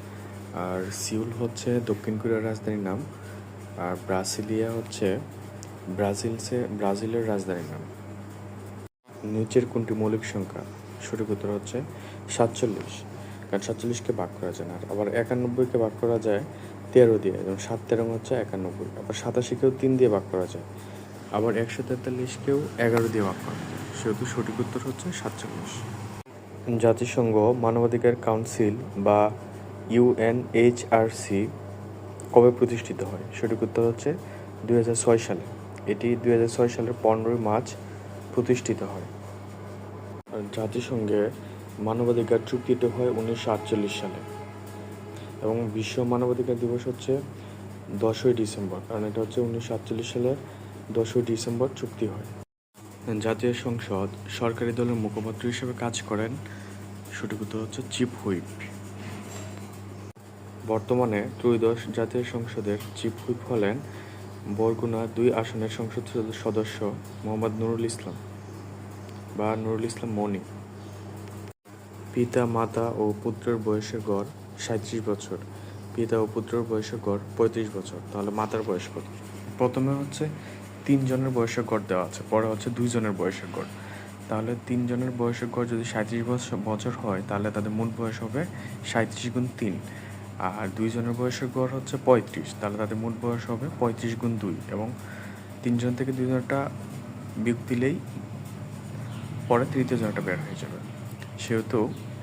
আর সিউল হচ্ছে দক্ষিণ কোরিয়ার রাজধানীর নাম, আর ব্রাসিলিয়া হচ্ছে ব্রাজিলের রাজধানীর নাম। নিচের কোনটি মৌলিক সংখ্যা? সঠিক উত্তর হচ্ছে 47, কারণ 47কে ভাগ করা যায় না। আবার 91কে ভাগ করা যায় 13 দিয়ে, যেমন 7 13 হচ্ছে 91। আবার 87কেও 3 দিয়ে ভাগ করা যায়, আবার 143কেও 11 দিয়ে ভাগ করা যায়, সেহেতু সঠিক উত্তর হচ্ছে 47। জাতিসংঘ মানবাধিকার কাউন্সিল বা UNHRC কবে প্রতিষ্ঠিত হয়? সঠিক উত্তর হচ্ছে 2006 সালে। এটি 2006 সালের 15 মার্চ প্রতিষ্ঠিত হয়। জাতিসংঘে মানবাধিকার চুক্তিটি হয় 1948 সালে এবং বিশ্ব মানবাধিকার দিবস হচ্ছে 10ই ডিসেম্বর, কারণ এটা হচ্ছে 1948 সালের 10ই ডিসেম্বর চুক্তি হয়। জাতীয় সংসদ সরকারি দলের মুখপাত্র হিসেবে কাজ করেন, সঠিক উত্তর হচ্ছে চিফ হুইপ। বর্তমানে ত্রয়োদশ জাতীয় সংসদের চিফ হুইপ হলেন বরগুনা 2 আসনের সংসদ সদস্য মোহাম্মদ নুরুল ইসলাম বা নুরুল ইসলাম মনি। পিতা, মাতা ও পুত্রের বয়সের গড় 37 বছর, পিতা ও পুত্রের বয়সের গড় 35 বছর, তাহলে মাতার বয়স কত? প্রথমে হচ্ছে 3 জনের বয়সের গড় দেওয়া আছে, পরে হচ্ছে 2 জনের বয়সের গড়। তাহলে 3 জনের বয়সের গড় যদি 37 বছর হয় তাহলে তাদের মোট বয়স হবে 37 গুণ 3, আর 2 জনের বয়সের গড় হচ্ছে 35, তাহলে তাদের মোট বয়স হবে 35 গুণ 2, এবং 3 জন থেকে 2 জনটা বিয়োগ দিলেই পরে তৃতীয় জনটা বের হয়ে যাবে, সেহেতু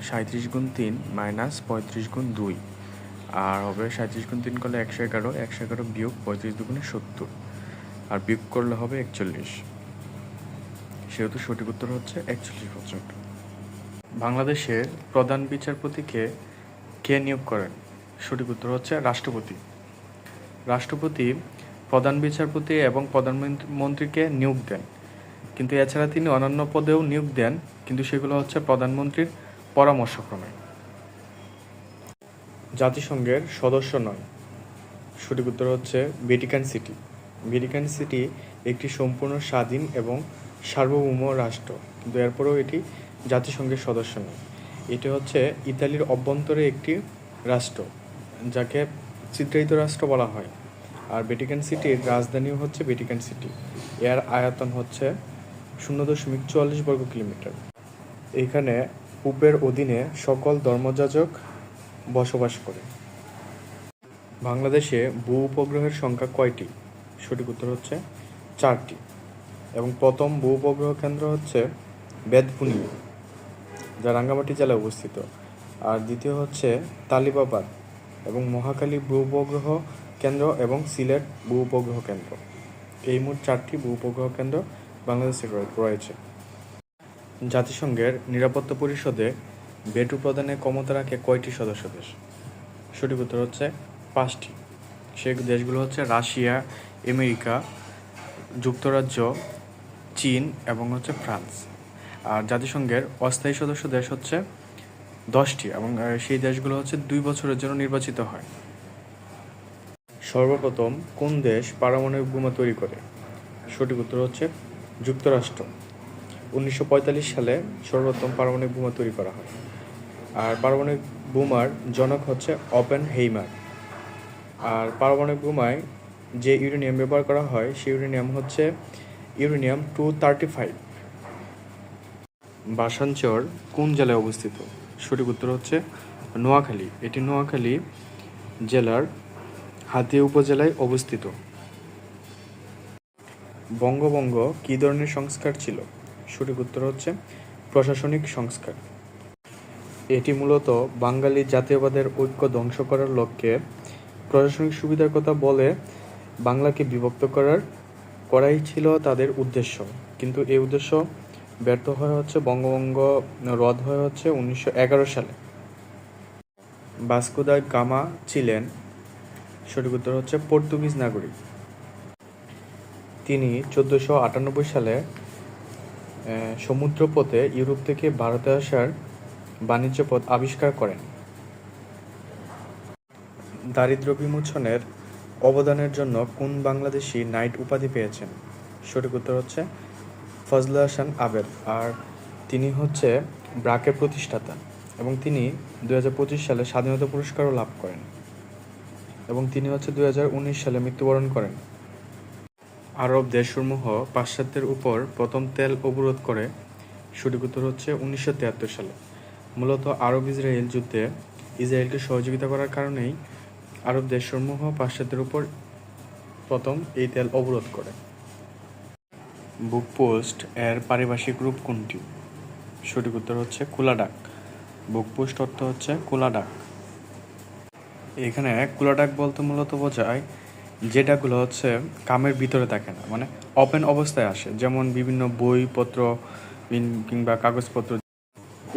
37 গুণ 3 মাইনাস 35 গুণ 2, আর হবে 37 গুণ 3 করলে 111, 111 বিয়োগ 35 দুগুণে 70, আর বিয়োগ করলে হবে 41, সেহেতু সঠিক উত্তর হচ্ছে 41 বছর। বাংলাদেশের প্রধান বিচারপতিকে কে নিয়োগ করেন? সঠিক উত্তর হচ্ছে রাষ্ট্রপতি। রাষ্ট্রপতি প্রধান বিচারপতি এবং প্রধানমন্ত্রীকে নিয়োগ দেন, কিন্তু এছাড়া তিনি অন্যান্য পদেও নিয়োগ দেন, কিন্তু সেগুলো হচ্ছে প্রধানমন্ত্রীর পরামর্শক্রমে। জাতিসংঘের সদস্য নয়, সঠিক উত্তর হচ্ছে ভ্যাটিকান সিটি। ভ্যাটিকান সিটি একটি সম্পূর্ণ স্বাধীন এবং সার্বভৌম রাষ্ট্র, কিন্তু এরপরেও এটি জাতিসংঘের সদস্য নয়। এটি হচ্ছে ইতালির অভ্যন্তরে একটি রাষ্ট্র, যাকে চিত্রায়িত রাষ্ট্র বলা হয়। আর ভ্যাটিকান সিটির রাজধানীও হচ্ছে ভ্যাটিকান সিটি। এর আয়তন হচ্ছে 0.44 বর্গ কিলোমিটার। এখানে পোপের অধীনে সকল ধর্মযাজক বসবাস করে। বাংলাদেশে ভূ উপগ্রহের সংখ্যা কয়টি? সঠিক উত্তর হচ্ছে 4টি, এবং প্রথম ভূ উপগ্রহ কেন্দ্র হচ্ছে বেতবুনিয়া, যা রাঙ্গামাটি জেলায় অবস্থিত, আর দ্বিতীয় হচ্ছে তালিবাবাদ এবং মহাখালী ভূ উপগ্রহ কেন্দ্র এবং সিলেট ভূ উপগ্রহ কেন্দ্র। এই মোট 4টি ভূ উপগ্রহ কেন্দ্র বাংলাদেশে রয়েছে। জাতিসংঘের নিরাপত্তা পরিষদে ভেটো প্রদানের ক্ষমতা রাখে কয়টি সদস্য দেশ? সঠিক উত্তর হচ্ছে 5টি। সেই দেশগুলো হচ্ছে রাশিয়া, আমেরিকা, যুক্তরাজ্য, চীন এবং হচ্ছে ফ্রান্স। আর জাতিসংঘের অস্থায়ী সদস্য দেশ হচ্ছে 10টি এবং সেই দেশগুলো হচ্ছে 2 বছরের জন্য নির্বাচিত হয়। সর্বপ্রথম কোন দেশ পারমাণবিক বোমা তৈরি করে? সঠিক উত্তর হচ্ছে যুক্তরাষ্ট্র। 1945 সালে সর্বপ্রথম পারমাণবিক বোমা তৈরি করা হয়। আর পারমাণবিক বোমার জনক হচ্ছে ওপেনহেইমার। আর পারমাণবিক বোমায় যে ইউরেনিয়াম ব্যবহার করা হয় সেই ইউরেনিয়াম হচ্ছে ইউরেনিয়াম 235। বাসানচর কোন জেলায় অবস্থিত? সঠিক উত্তর হচ্ছে নোয়াখালী। এটি নোয়াখালী জেলার হাতিয়া উপজেলায় অবস্থিত। বঙ্গভঙ্গ কী ধরনের সংস্কার ছিল? সঠিক উত্তর হচ্ছে প্রশাসনিক সংস্কার। এটি মূলত বাঙালি জাতীয়বাদের ঐক্য ধ্বংস করার লক্ষ্যে প্রশাসনিক সুবিধার কথা বলে বাংলাকে বিভক্ত করাই ছিল তাদের উদ্দেশ্য। কিন্তু এই উদ্দেশ্য ব্যর্থ হয়ে হচ্ছে বঙ্গভঙ্গ রদ হয়ে হচ্ছে 1911 সালে। ভাস্কো দা গামা ছিলেন, সঠিক উত্তর হচ্ছে পর্তুগিজ নাগরিক। তিনি 1498 সালে সমুদ্রপথে ইউরোপ থেকে ভারতে আসার বাণিজ্য পথ আবিষ্কার করেন। দারিদ্র্য বিমোচনের অবদানের জন্য কোন বাংলাদেশি নাইট উপাধি পেয়েছেন? সঠিক উত্তর হচ্ছে ফজলে হাসান আবেদ। আর তিনি হচ্ছে ব্র্যাকের প্রতিষ্ঠাতা এবং তিনি 2025 সালে স্বাধীনতা পুরস্কারও লাভ করেন এবং তিনি হচ্ছে 2019 সালে মৃত্যুবরণ করেন। আরব দেশসমূহ পাশ্চাত্যের উপর প্রথম তেল অবরোধ করে? সঠিক উত্তর হচ্ছে 1973 সালে। মূলত আরব ইসরায়েল যুদ্ধে ইসরায়েলকে সহযোগিতা করার কারণেই আরব দেশসমূহ পাশ্চাত্যের উপর প্রথম এই তেল অবরোধ করে। বুকপোস্ট এর পারিভাষিক রূপ কোনটি? সঠিক উত্তর হচ্ছে খোলা ডাক। বুকপোস্ট অর্থ হচ্ছে খোলা ডাক। এখানে খোলা ডাক বলতে মূলত বোঝায় যেটাগুলো হচ্ছে কামের ভিতরে থাকে না, মানে ওপেন অবস্থায় আসে, যেমন বিভিন্ন বইপত্র কিংবা কাগজপত্র।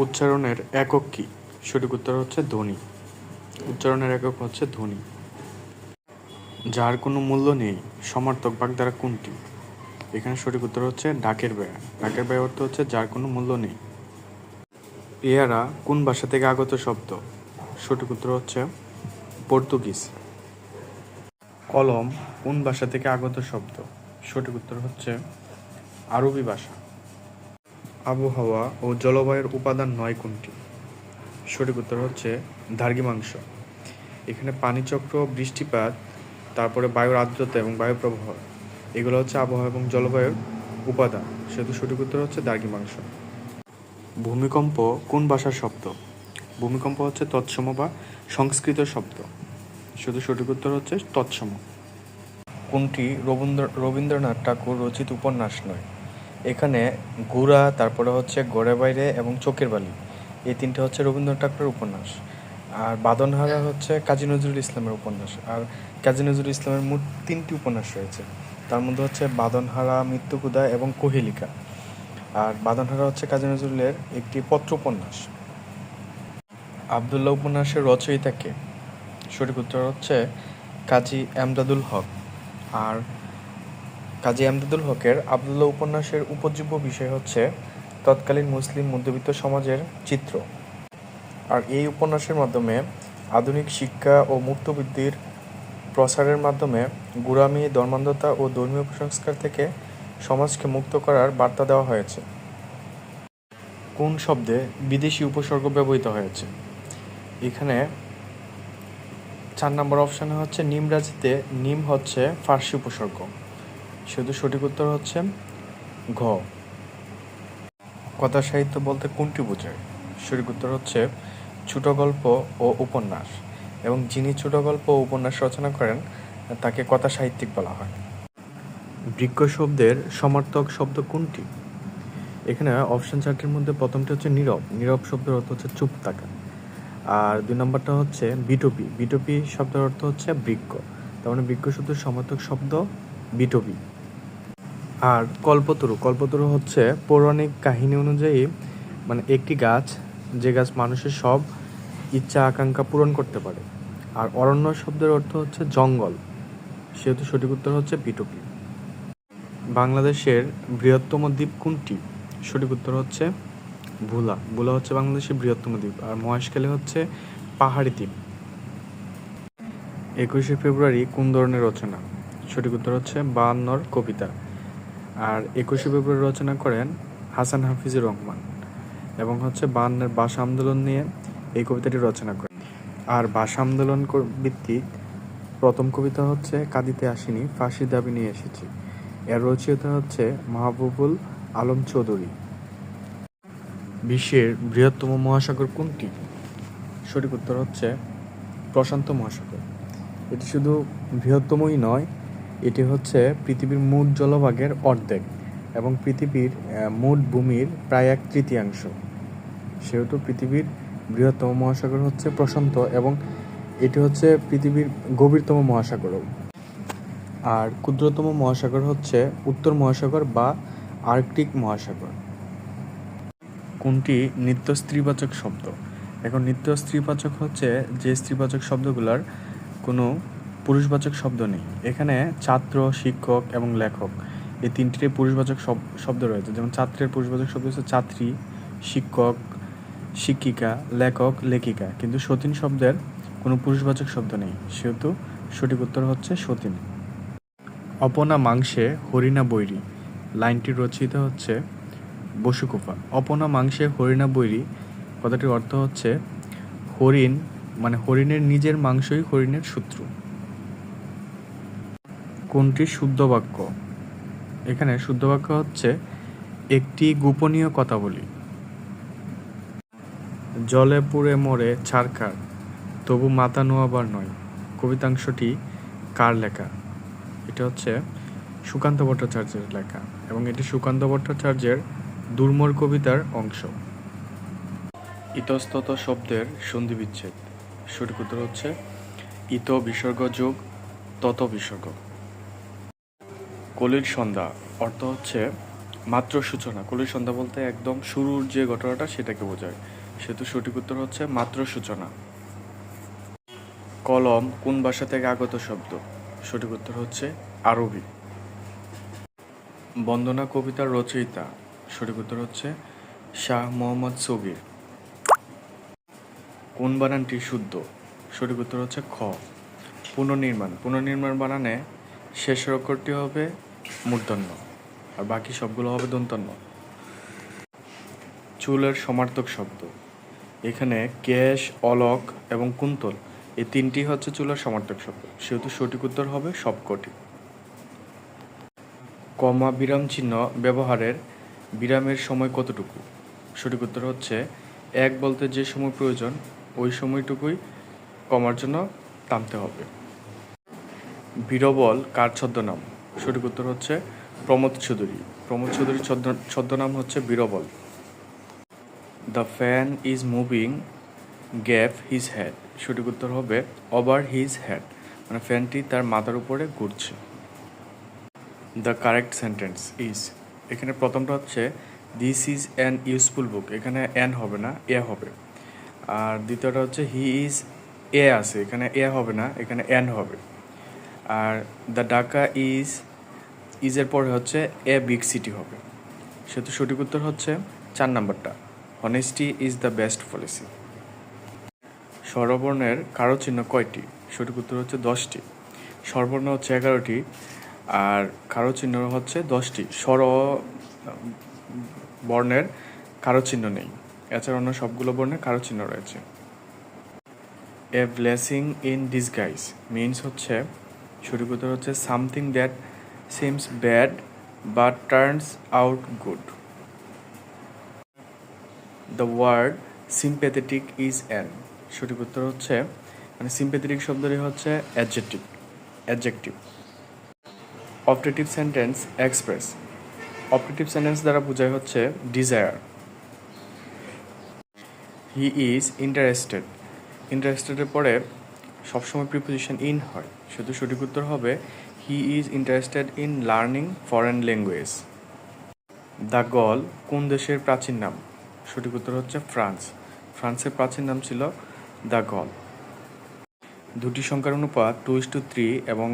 উচ্চারণের একক কি? সঠিক উত্তর হচ্ছে ধ্বনি। উচ্চারণের একক হচ্ছে ধ্বনি। যার কোনো মূল্য নেই সমার্থক বাগধারা কোনটি? এখানে সঠিক উত্তর হচ্ছে ডাকের ব্যয়। ডাকের ব্যয় অর্থ হচ্ছে যার কোনো মূল্য নেই। পেয়ারা কোন ভাষা থেকে আগত শব্দ? সঠিক উত্তর হচ্ছে পর্তুগিজ। কলম কোন ভাষা থেকে আগত শব্দ? সঠিক উত্তর হচ্ছে আরবি ভাষা। আবহাওয়া ও জলবায়ুর উপাদান নয় কোনটি? সঠিক উত্তর হচ্ছে দ্রাঘিমাংশ। এখানে পানিচক্র, বৃষ্টিপাত, তারপরে বায়ুর আর্দ্রতা এবং বায়ু প্রবাহ, এগুলো হচ্ছে আবহাওয়া এবং জলবায়ুর উপাদান। সেহেতু সঠিক উত্তর হচ্ছে দ্রাঘিমাংশ। ভূমিকম্প কোন ভাষার শব্দ? ভূমিকম্প হচ্ছে তৎসম বা সংস্কৃত শব্দ। শুধু সঠিক উত্তর হচ্ছে তৎসম। কোনটি রবীন্দ্রনাথ ঠাকুর রচিত উপন্যাস নয়? এখানে গোরা, তারপরে হচ্ছে ঘরে বাইরে এবং চোখের বালি, এই তিনটে হচ্ছে রবীন্দ্রনাথ ঠাকুরের উপন্যাস। আর বাঁধনহারা হচ্ছে কাজী নজরুল ইসলামের উপন্যাস। আর কাজী নজরুল ইসলামের মোট 3টি উপন্যাস রয়েছে, তার মধ্যে হচ্ছে বাঁধনহারা, মৃত্যুকুদা এবং কোহেলিকা। আর বাঁধনহারা হচ্ছে কাজী নজরুলের একটি পত্র উপন্যাস। আবদুল্লাহ উপন্যাসের রচয়িতা কে? সঠিক উত্তর হচ্ছে কাজী এমদাদুল হক। আর কাজী এমদাদুল হকের আবদুল্লাহ উপন্যাসের উপজীব্য বিষয় হচ্ছে তৎকালীন মুসলিম মধ্যবিত্ত সমাজের চিত্র। আর এই উপন্যাসের মাধ্যমে আধুনিক শিক্ষা ও মুক্তবুদ্ধির প্রসারের মাধ্যমে গোঁড়ামি, ধর্মান্ধতা ও ধর্মীয় কুসংস্কার থেকে সমাজকে মুক্ত করার বার্তা দেওয়া হয়েছে। কোন শব্দে বিদেশি উপসর্গ ব্যবহৃত হয়েছে? এখানে 4 নম্বর অপশানে হচ্ছে নিমরাজিতে নিম হচ্ছে ফার্সি উপসর্গ। শুধু সঠিক উত্তর হচ্ছে ঘ। কথা সাহিত্য বলতে কোনটি বোঝায়? সঠিক উত্তর হচ্ছে ছোট গল্প ও উপন্যাস, এবং যিনি ছোট গল্প ও উপন্যাস রচনা করেন তাকে কথা সাহিত্যিক বলা হয়। বৃক্ষ শব্দের সমার্থক শব্দ কোনটি? এখানে অপশন 4টির মধ্যে প্রথমটি হচ্ছে নীরব। নীরব শব্দের অর্থ হচ্ছে চুপ থাকা। আর 2 নম্বরটা হচ্ছে বিটপি। বিটপি শব্দের অর্থ হচ্ছে বৃক্ষ। তার মানে বৃক্ষ শব্দের সমার্থক শব্দ বিটপি। আর কল্পতরু কল্পতরু হচ্ছে পৌরাণিক কাহিনী অনুযায়ী মানে একটি গাছ, যে গাছ মানুষের সব ইচ্ছা আকাঙ্ক্ষা পূরণ করতে পারে। আর অরণ্য শব্দের অর্থ হচ্ছে জঙ্গল, সেহেতু সঠিক উত্তর হচ্ছে পিটুপি। বাংলাদেশের বৃহত্তম দ্বীপ কোনটি? সঠিক উত্তর হচ্ছে ভোলা। ভোলা হচ্ছে বাংলাদেশের বৃহত্তম দ্বীপ। আর মহেশখালী হচ্ছে পাহাড়ি দ্বীপ। 21শে ফেব্রুয়ারি কোন ধরনের রচনা? সঠিক উত্তর হচ্ছে 52 কবিতা। আর 21শে ফেব্রুয়ারি রচনা করেন হাসান হাফিজুর রহমান, এবং হচ্ছে 52 ভাষা আন্দোলন নিয়ে এই কবিতাটি রচনা করেন। আর ভাষা আন্দোলন ভিত্তিক প্রথম কবিতা হচ্ছে কাঁদিতে আসিনি, ফাঁসির দাবি নিয়ে এসেছি। এর রচয়িতা হচ্ছে মাহবুবুল আলম চৌধুরী। বিশ্বের বৃহত্তম মহাসাগর কোনটি? সঠিক উত্তর হচ্ছে প্রশান্ত মহাসাগর। এটি শুধু বৃহত্তমই নয়, এটি হচ্ছে পৃথিবীর মোট জলভাগের অর্ধেক এবং পৃথিবীর মোট ভূমির প্রায় 1/3। সেহেতু পৃথিবীর বৃহত্তম মহাসাগর হচ্ছে প্রশান্ত, এবং এটি হচ্ছে পৃথিবীর গভীরতম মহাসাগরও। আর ক্ষুদ্রতম মহাসাগর হচ্ছে উত্তর মহাসাগর বা আর্কটিক মহাসাগর। কোনটি নিত্য স্ত্রীবাচক শব্দ? এখন নিত্য স্ত্রীবাচক হচ্ছে যে স্ত্রীবাচক শব্দগুলোর কোনো পুরুষবাচক শব্দ নেই। এখানে ছাত্র, শিক্ষক এবং লেখক এই তিনটিতে পুরুষবাচক শব্দ রয়েছে। যেমন ছাত্রের পুরুষবাচক শব্দ হচ্ছে ছাত্রী, শিক্ষক, শিক্ষিকা, লেখক, লেখিকা। কিন্তু সতীন শব্দের কোনো পুরুষবাচক শব্দ নেই, সেহেতু সঠিক উত্তর হচ্ছে সতীন। অপনা মাংসে হরিণা বৈরী লাইনটির রচয়িতা হচ্ছে বসুকুফা। অপনা মাংসে হরিণা বৈরী কথাটির অর্থ হচ্ছে হরিণ মানে হরিণের নিজের মাংসই হরিণের শত্রু। কোনটি শুদ্ধ বাক্য? এখানে শুদ্ধ বাক্য হচ্ছে একটি গোপনীয় কথা বলি। জলে পুড়ে মরে ছারখার, তবু মাথা নোয়াবার নয় কবিতাংশটি কার লেখা? এটা হচ্ছে সুকান্ত ভট্টাচার্যের লেখা, এবং এটি সুকান্ত ভট্টাচার্যের দুর্মর কবিতার অংশ। ইতস্তত শব্দের সন্ধি বিচ্ছেদ। সঠিক উত্তর হচ্ছে ইত বিসর্গ যোগ তত বিসর্গ। কলির সন্ধ্যা অর্থ হচ্ছে মাত্র সূচনা। কলির সন্ধ্যা বলতে একদম শুরুর যে ঘটনাটা সেটাকে বোঝায়, সেহেতু সঠিক উত্তর হচ্ছে মাত্র সূচনা। কলম কোন ভাষা থেকে আগত শব্দ? সঠিক উত্তর হচ্ছে আরবি। বন্দনা কবিতার রচয়িতা? সঠিক উত্তর হচ্ছে শাহ মোহাম্মদ সগীর। কোন বানানটি শুদ্ধ? সঠিক উত্তর হচ্ছে খ। পুনর্নির্মাণ বানানে শেষের অক্ষরটি হবে মূর্ধন্য, আর বাকি সবগুলো হবে দন্তন্য। চুলের সমার্থক শব্দ। এখানে কেশ, অলক এবং কুন্তল এই তিনটি হচ্ছে চুলের সমার্থক শব্দ, সেহেতু সঠিক উত্তর হবে সবকটি। কমা বিরাম চিহ্ন ব্যবহারের বিরামের সময় কতটুকু? সঠিক উত্তর হচ্ছে 1 বলতে যে সময় প্রয়োজন ওই সময়টুকুই কমার জন্য থামতে হবে। বীরবল কার ছদ্মনাম? সঠিক উত্তর হচ্ছে প্রমোদ চৌধুরী। প্রমোদ চৌধুরীর ছদ্মনাম হচ্ছে Birbal. The fan is moving gap his head. সঠিক উত্তর হবে ওভার হিজ হেড, মানে ফ্যানটি তার মাথার উপরে ঘুরছে। দ্য কারেক্ট সেন্টেন্স ইজ, এখানে প্রথমটা হচ্ছে this is an useful book. এখানে অ্যান হবে না, এ হবে। আর দ্বিতীয়টা হচ্ছে হি ইজ এ আছে, এখানে এ হবে না, এখানে অ্যান হবে। আর দ্য ঢাকা ইজের পরে হচ্ছে এ বিগ সিটি হবে, সেহেতু সঠিক উত্তর হচ্ছে 4 নম্বরটা, honesty is the best policy. স্বরবর্ণের কারো চিহ্ন কয়টি? সঠিক উত্তর হচ্ছে 10টি। স্বরবর্ণ হচ্ছে 11টি, আর কারো চিহ্ন হচ্ছে 10টি। স্বর বর্ণের কারো চিহ্ন নেই, এছাড়া অন্য সবগুলো বর্ণে কারো চিহ্ন রয়েছে। A blessing in disguise means হচ্ছে, সঠিক উত্তর হচ্ছে something that seems bad but turns out good. The word sympathetic is an. সঠিক উত্তর হচ্ছে মানে সিম্প্যাথেটিক শব্দটি হচ্ছে adjective. Optative sentence express. Optative sentence দ্বারা বোঝায় হচ্ছে ডিজায়ার। He is interested. ইন্টারেস্টেডের পরে সবসময় প্রিপোজিশন ইন হয়, শুধু সঠিক উত্তর হবে he he is interested in learning foreign language. The Gaul কোন দেশের প্রাচীন নাম? সঠিক উত্তর হচ্ছে ফ্রান্স। ফ্রান্সের প্রাচীন নাম ছিল দ্য গল। দুটি সংখ্যার অনুপাত 2:3 এবং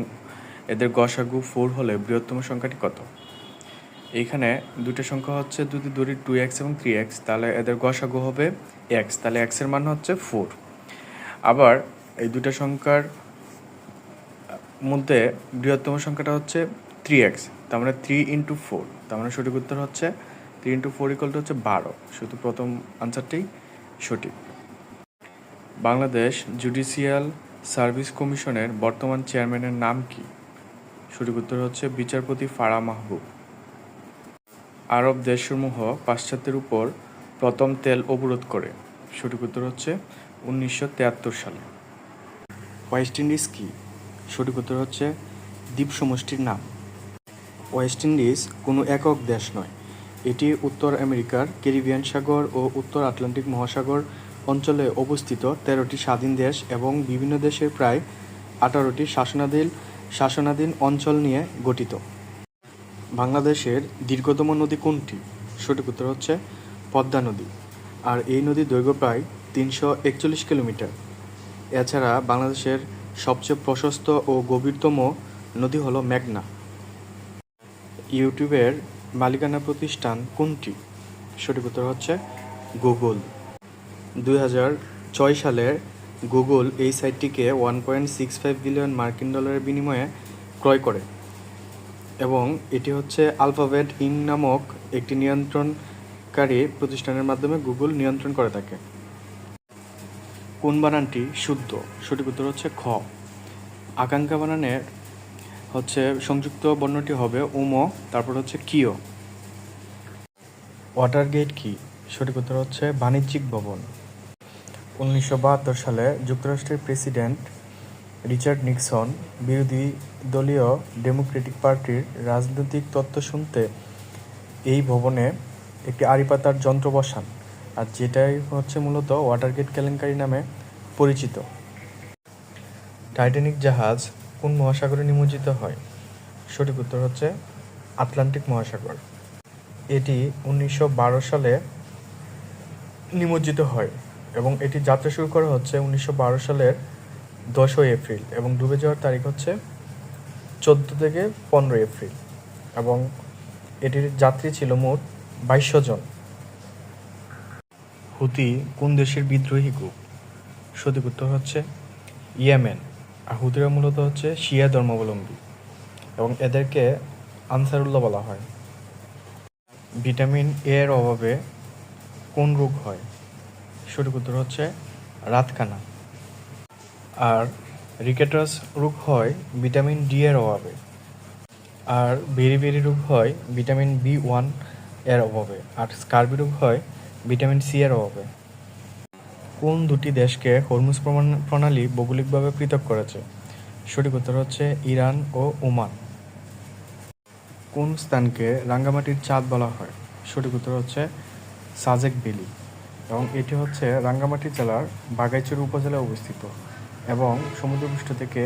এদের গসাগু 4 হলে বৃহত্তম সংখ্যাটি কত? এইখানে দুটো সংখ্যা হচ্ছে যদি ধরি 2x এবং 3x, তাহলে এদের গসাগু হবে x, তাহলে x এর মান হচ্ছে 4। আবার এই দুটো সংখ্যার মধ্যে বৃহত্তম সংখ্যাটা হচ্ছে 3x, তার মানে 3 × 4, তার মানে সঠিক উত্তর হচ্ছে 3 × 4 হচ্ছে 12। শুধু প্রথম আনসারটাই সঠিক। বাংলাদেশ জুডিশিয়াল সার্ভিস কমিশনের বর্তমান চেয়ারম্যানের নাম কি? সঠিক উত্তর হচ্ছে বিচারপতি ফারাহ মাহবুব। আরব দেশসমূহ পাশ্চাত্যের উপর প্রথম তেল অবরোধ করে। সঠিক উত্তর হচ্ছে 1973 সালে। ওয়েস্ট ইন্ডিজ কি? সঠিক উত্তর হচ্ছে দ্বীপ সমষ্টির নাম। ওয়েস্ট ইন্ডিজ কোনো একক দেশ নয়, এটি উত্তর আমেরিকার ক্যারিবিয়ান সাগর ও উত্তর আটলান্টিক মহাসাগর অঞ্চলে অবস্থিত 13টি স্বাধীন দেশ এবং বিভিন্ন দেশের প্রায় 18টি শাসনাধীন অঞ্চল নিয়ে গঠিত। বাংলাদেশের দীর্ঘতম নদী কোনটি? সঠিক উত্তর হচ্ছে পদ্মা নদী, আর এই নদীর দৈর্ঘ্য প্রায় 341 কিলোমিটার। এছাড়া বাংলাদেশের সবচেয়ে প্রশস্ত ও গভীরতম নদী হলো মেঘনা। ইউটিউবের মালিকানা প্রতিষ্ঠান কোনটি? সঠিক উত্তর হচ্ছে গুগল। 2006 সালে গুগল এই সাইটটিকে $1.65 বিলিয়ন মার্কিন ডলারের বিনিময়ে ক্রয় করে এবং এটি হচ্ছে আলফাবেট ইনক নামক একটি নিয়ন্ত্রণকারী প্রতিষ্ঠানের মাধ্যমে গুগল নিয়ন্ত্রণ করে থাকে। কোন বানানটি শুদ্ধ? সঠিক উত্তর হচ্ছে খ। আকাঙ্ক্ষা বানানের হচ্ছে সংযুক্ত বর্ণটি হবে উম, তারপর হচ্ছে কিও। ওয়াটারগেট কি? সঠিক উত্তর হচ্ছে বাণিজ্যিক ভবন। 1972 সালে যুক্তরাষ্ট্রের প্রেসিডেন্ট রিচার্ড নিক্সন বিরোধী দলীয় ডেমোক্রেটিক পার্টির রাজনৈতিক তত্ত্ব শুনতে এই ভবনে একটি আড়ি পাতার যন্ত্র বসান, আর যেটাই হচ্ছে মূলত ওয়াটারগেট কেলেঙ্কারি নামে পরিচিত। টাইটানিক জাহাজ কোন মহাসাগরে নিমজ্জিত হয়? সঠিক উত্তর হচ্ছে আটলান্টিক মহাসাগর। এটি 1912 সালে নিমজ্জিত হয় এবং এটি যাত্রা শুরু করা হচ্ছে 1912 সালের 10 এপ্রিল এবং ডুবে যাওয়ার তারিখ হচ্ছে 14 থেকে 15 এপ্রিল এবং এটির যাত্রী ছিল মোট 2200 জন। হুতি কোন দেশের বিদ্রোহী গ্রুপ? সঠিক উত্তর হচ্ছে ইয়েমেন, আর হুতিরা মূলত হচ্ছে শিয়া ধর্মাবলম্বী এবং এদেরকে আনসারুল্লাহ বলা হয়। ভিটামিন এ এর অভাবে কোন রোগ হয়? সঠিক উত্তর হচ্ছে রাতকানা। আর রিকেটাস রোগ হয় ভিটামিন ডি এর অভাবে, আর বেরি রোগ হয় ভিটামিন B1 এর অভাবে, আর স্কার্বি রোগ হয় ভিটামিন সি এর অভাবে। কোন দুটি দেশকে হরমুজ প্রণালী ভৌগোলিকভাবে পৃথক করেছে? সঠিক উত্তর হচ্ছে ইরান ও ওমান। কোন স্থানকে রাঙ্গামাটির চাঁদ বলা হয়? সঠিক উত্তর হচ্ছে সাজেক ভ্যালি এবং এটি হচ্ছে রাঙ্গামাটি জেলার বাগাইছড়ি উপজেলায় অবস্থিত এবং সমুদ্রপৃষ্ঠ থেকে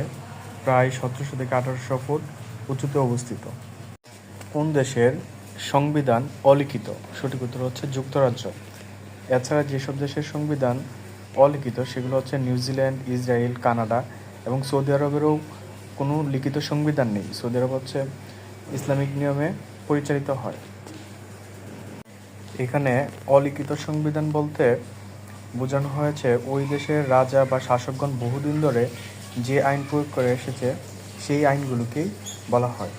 প্রায় 1700 থেকে 1800 ফুট উঁচুতে অবস্থিত। কোন দেশের সংবিধান অলিখিত? সঠিক উত্তর হচ্ছে যুক্তরাজ্য। এছাড়া যেসব দেশের সংবিধান অলিখিত সেগুলো হচ্ছে নিউজিল্যান্ড, ইসরায়েল, কানাডা এবং সৌদি আরবেরও কোনো লিখিত সংবিধান নেই। সৌদি আরব হচ্ছে ইসলামিক নিয়মে পরিচালিত হয়। এখানে অলিখিত সংবিধান বলতে বোঝানো হয়েছে ওই দেশের রাজা বা শাসকগণ বহুদিন ধরে যে আইন প্রয়োগ করে এসেছে সেই আইনগুলোকেই বলা হয়।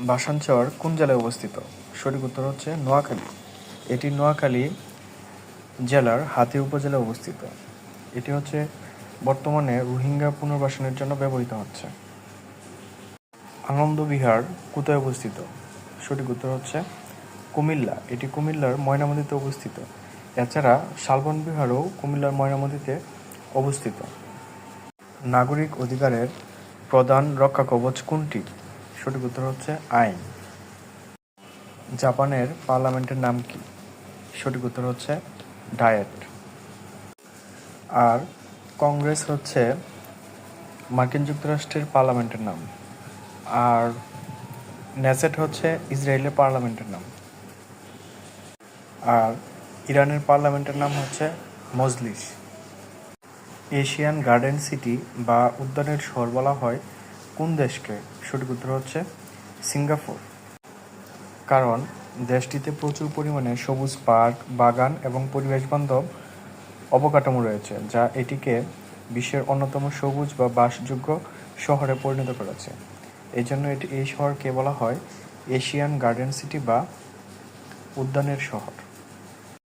ভাসানচর কোন জেলায় অবস্থিত? সঠিক উত্তর হচ্ছে নোয়াখালী। এটি নোয়াখালী জেলার হাতি উপজেলায় অবস্থিত। এটি হচ্ছে বর্তমানে রোহিঙ্গা পুনর্বাসনের জন্য ব্যবহৃত হচ্ছে। আনন্দ বিহার কোথায় অবস্থিত? সঠিক উত্তর হচ্ছে কুমিল্লা। এটি কুমিল্লার ময়নামতিতে অবস্থিত। এছাড়া শালবন বিহারও কুমিল্লার ময়নামতিতে অবস্থিত। নাগরিক অধিকারের প্রধান রক্ষা কবচ কোনটি? সঠিক উত্তর হচ্ছে আইন। জাপানের পার্লামেন্টের নাম কি? সঠিক উত্তর হচ্ছে ডায়েট। আর কংগ্রেস হচ্ছে মার্কিন যুক্তরাষ্ট্রের পার্লামেন্টের নাম। আর নেসেট হচ্ছে ইসরায়েলের পার্লামেন্টের নাম। আর ইরানের পার্লামেন্টের নাম হচ্ছে মজলিস। এশিয়ান গার্ডেন সিটি বা উদ্যানের শহর বলা হয় কোন দেশকে? সঠিক উত্তর হচ্ছে সিঙ্গাপুর। কারণ দেশটিতে প্রচুর পরিমাণে সবুজ পার্ক, বাগান এবং পরিবেশবান্ধব অবকাঠামো রয়েছে, যা এটিকে বিশ্বের অন্যতম সবুজ বা বাসযোগ্য শহরে পরিণত করেছে। এই জন্য এই শহরকে বলা হয় এশিয়ান গার্ডেন সিটি বা উদ্যানের শহর।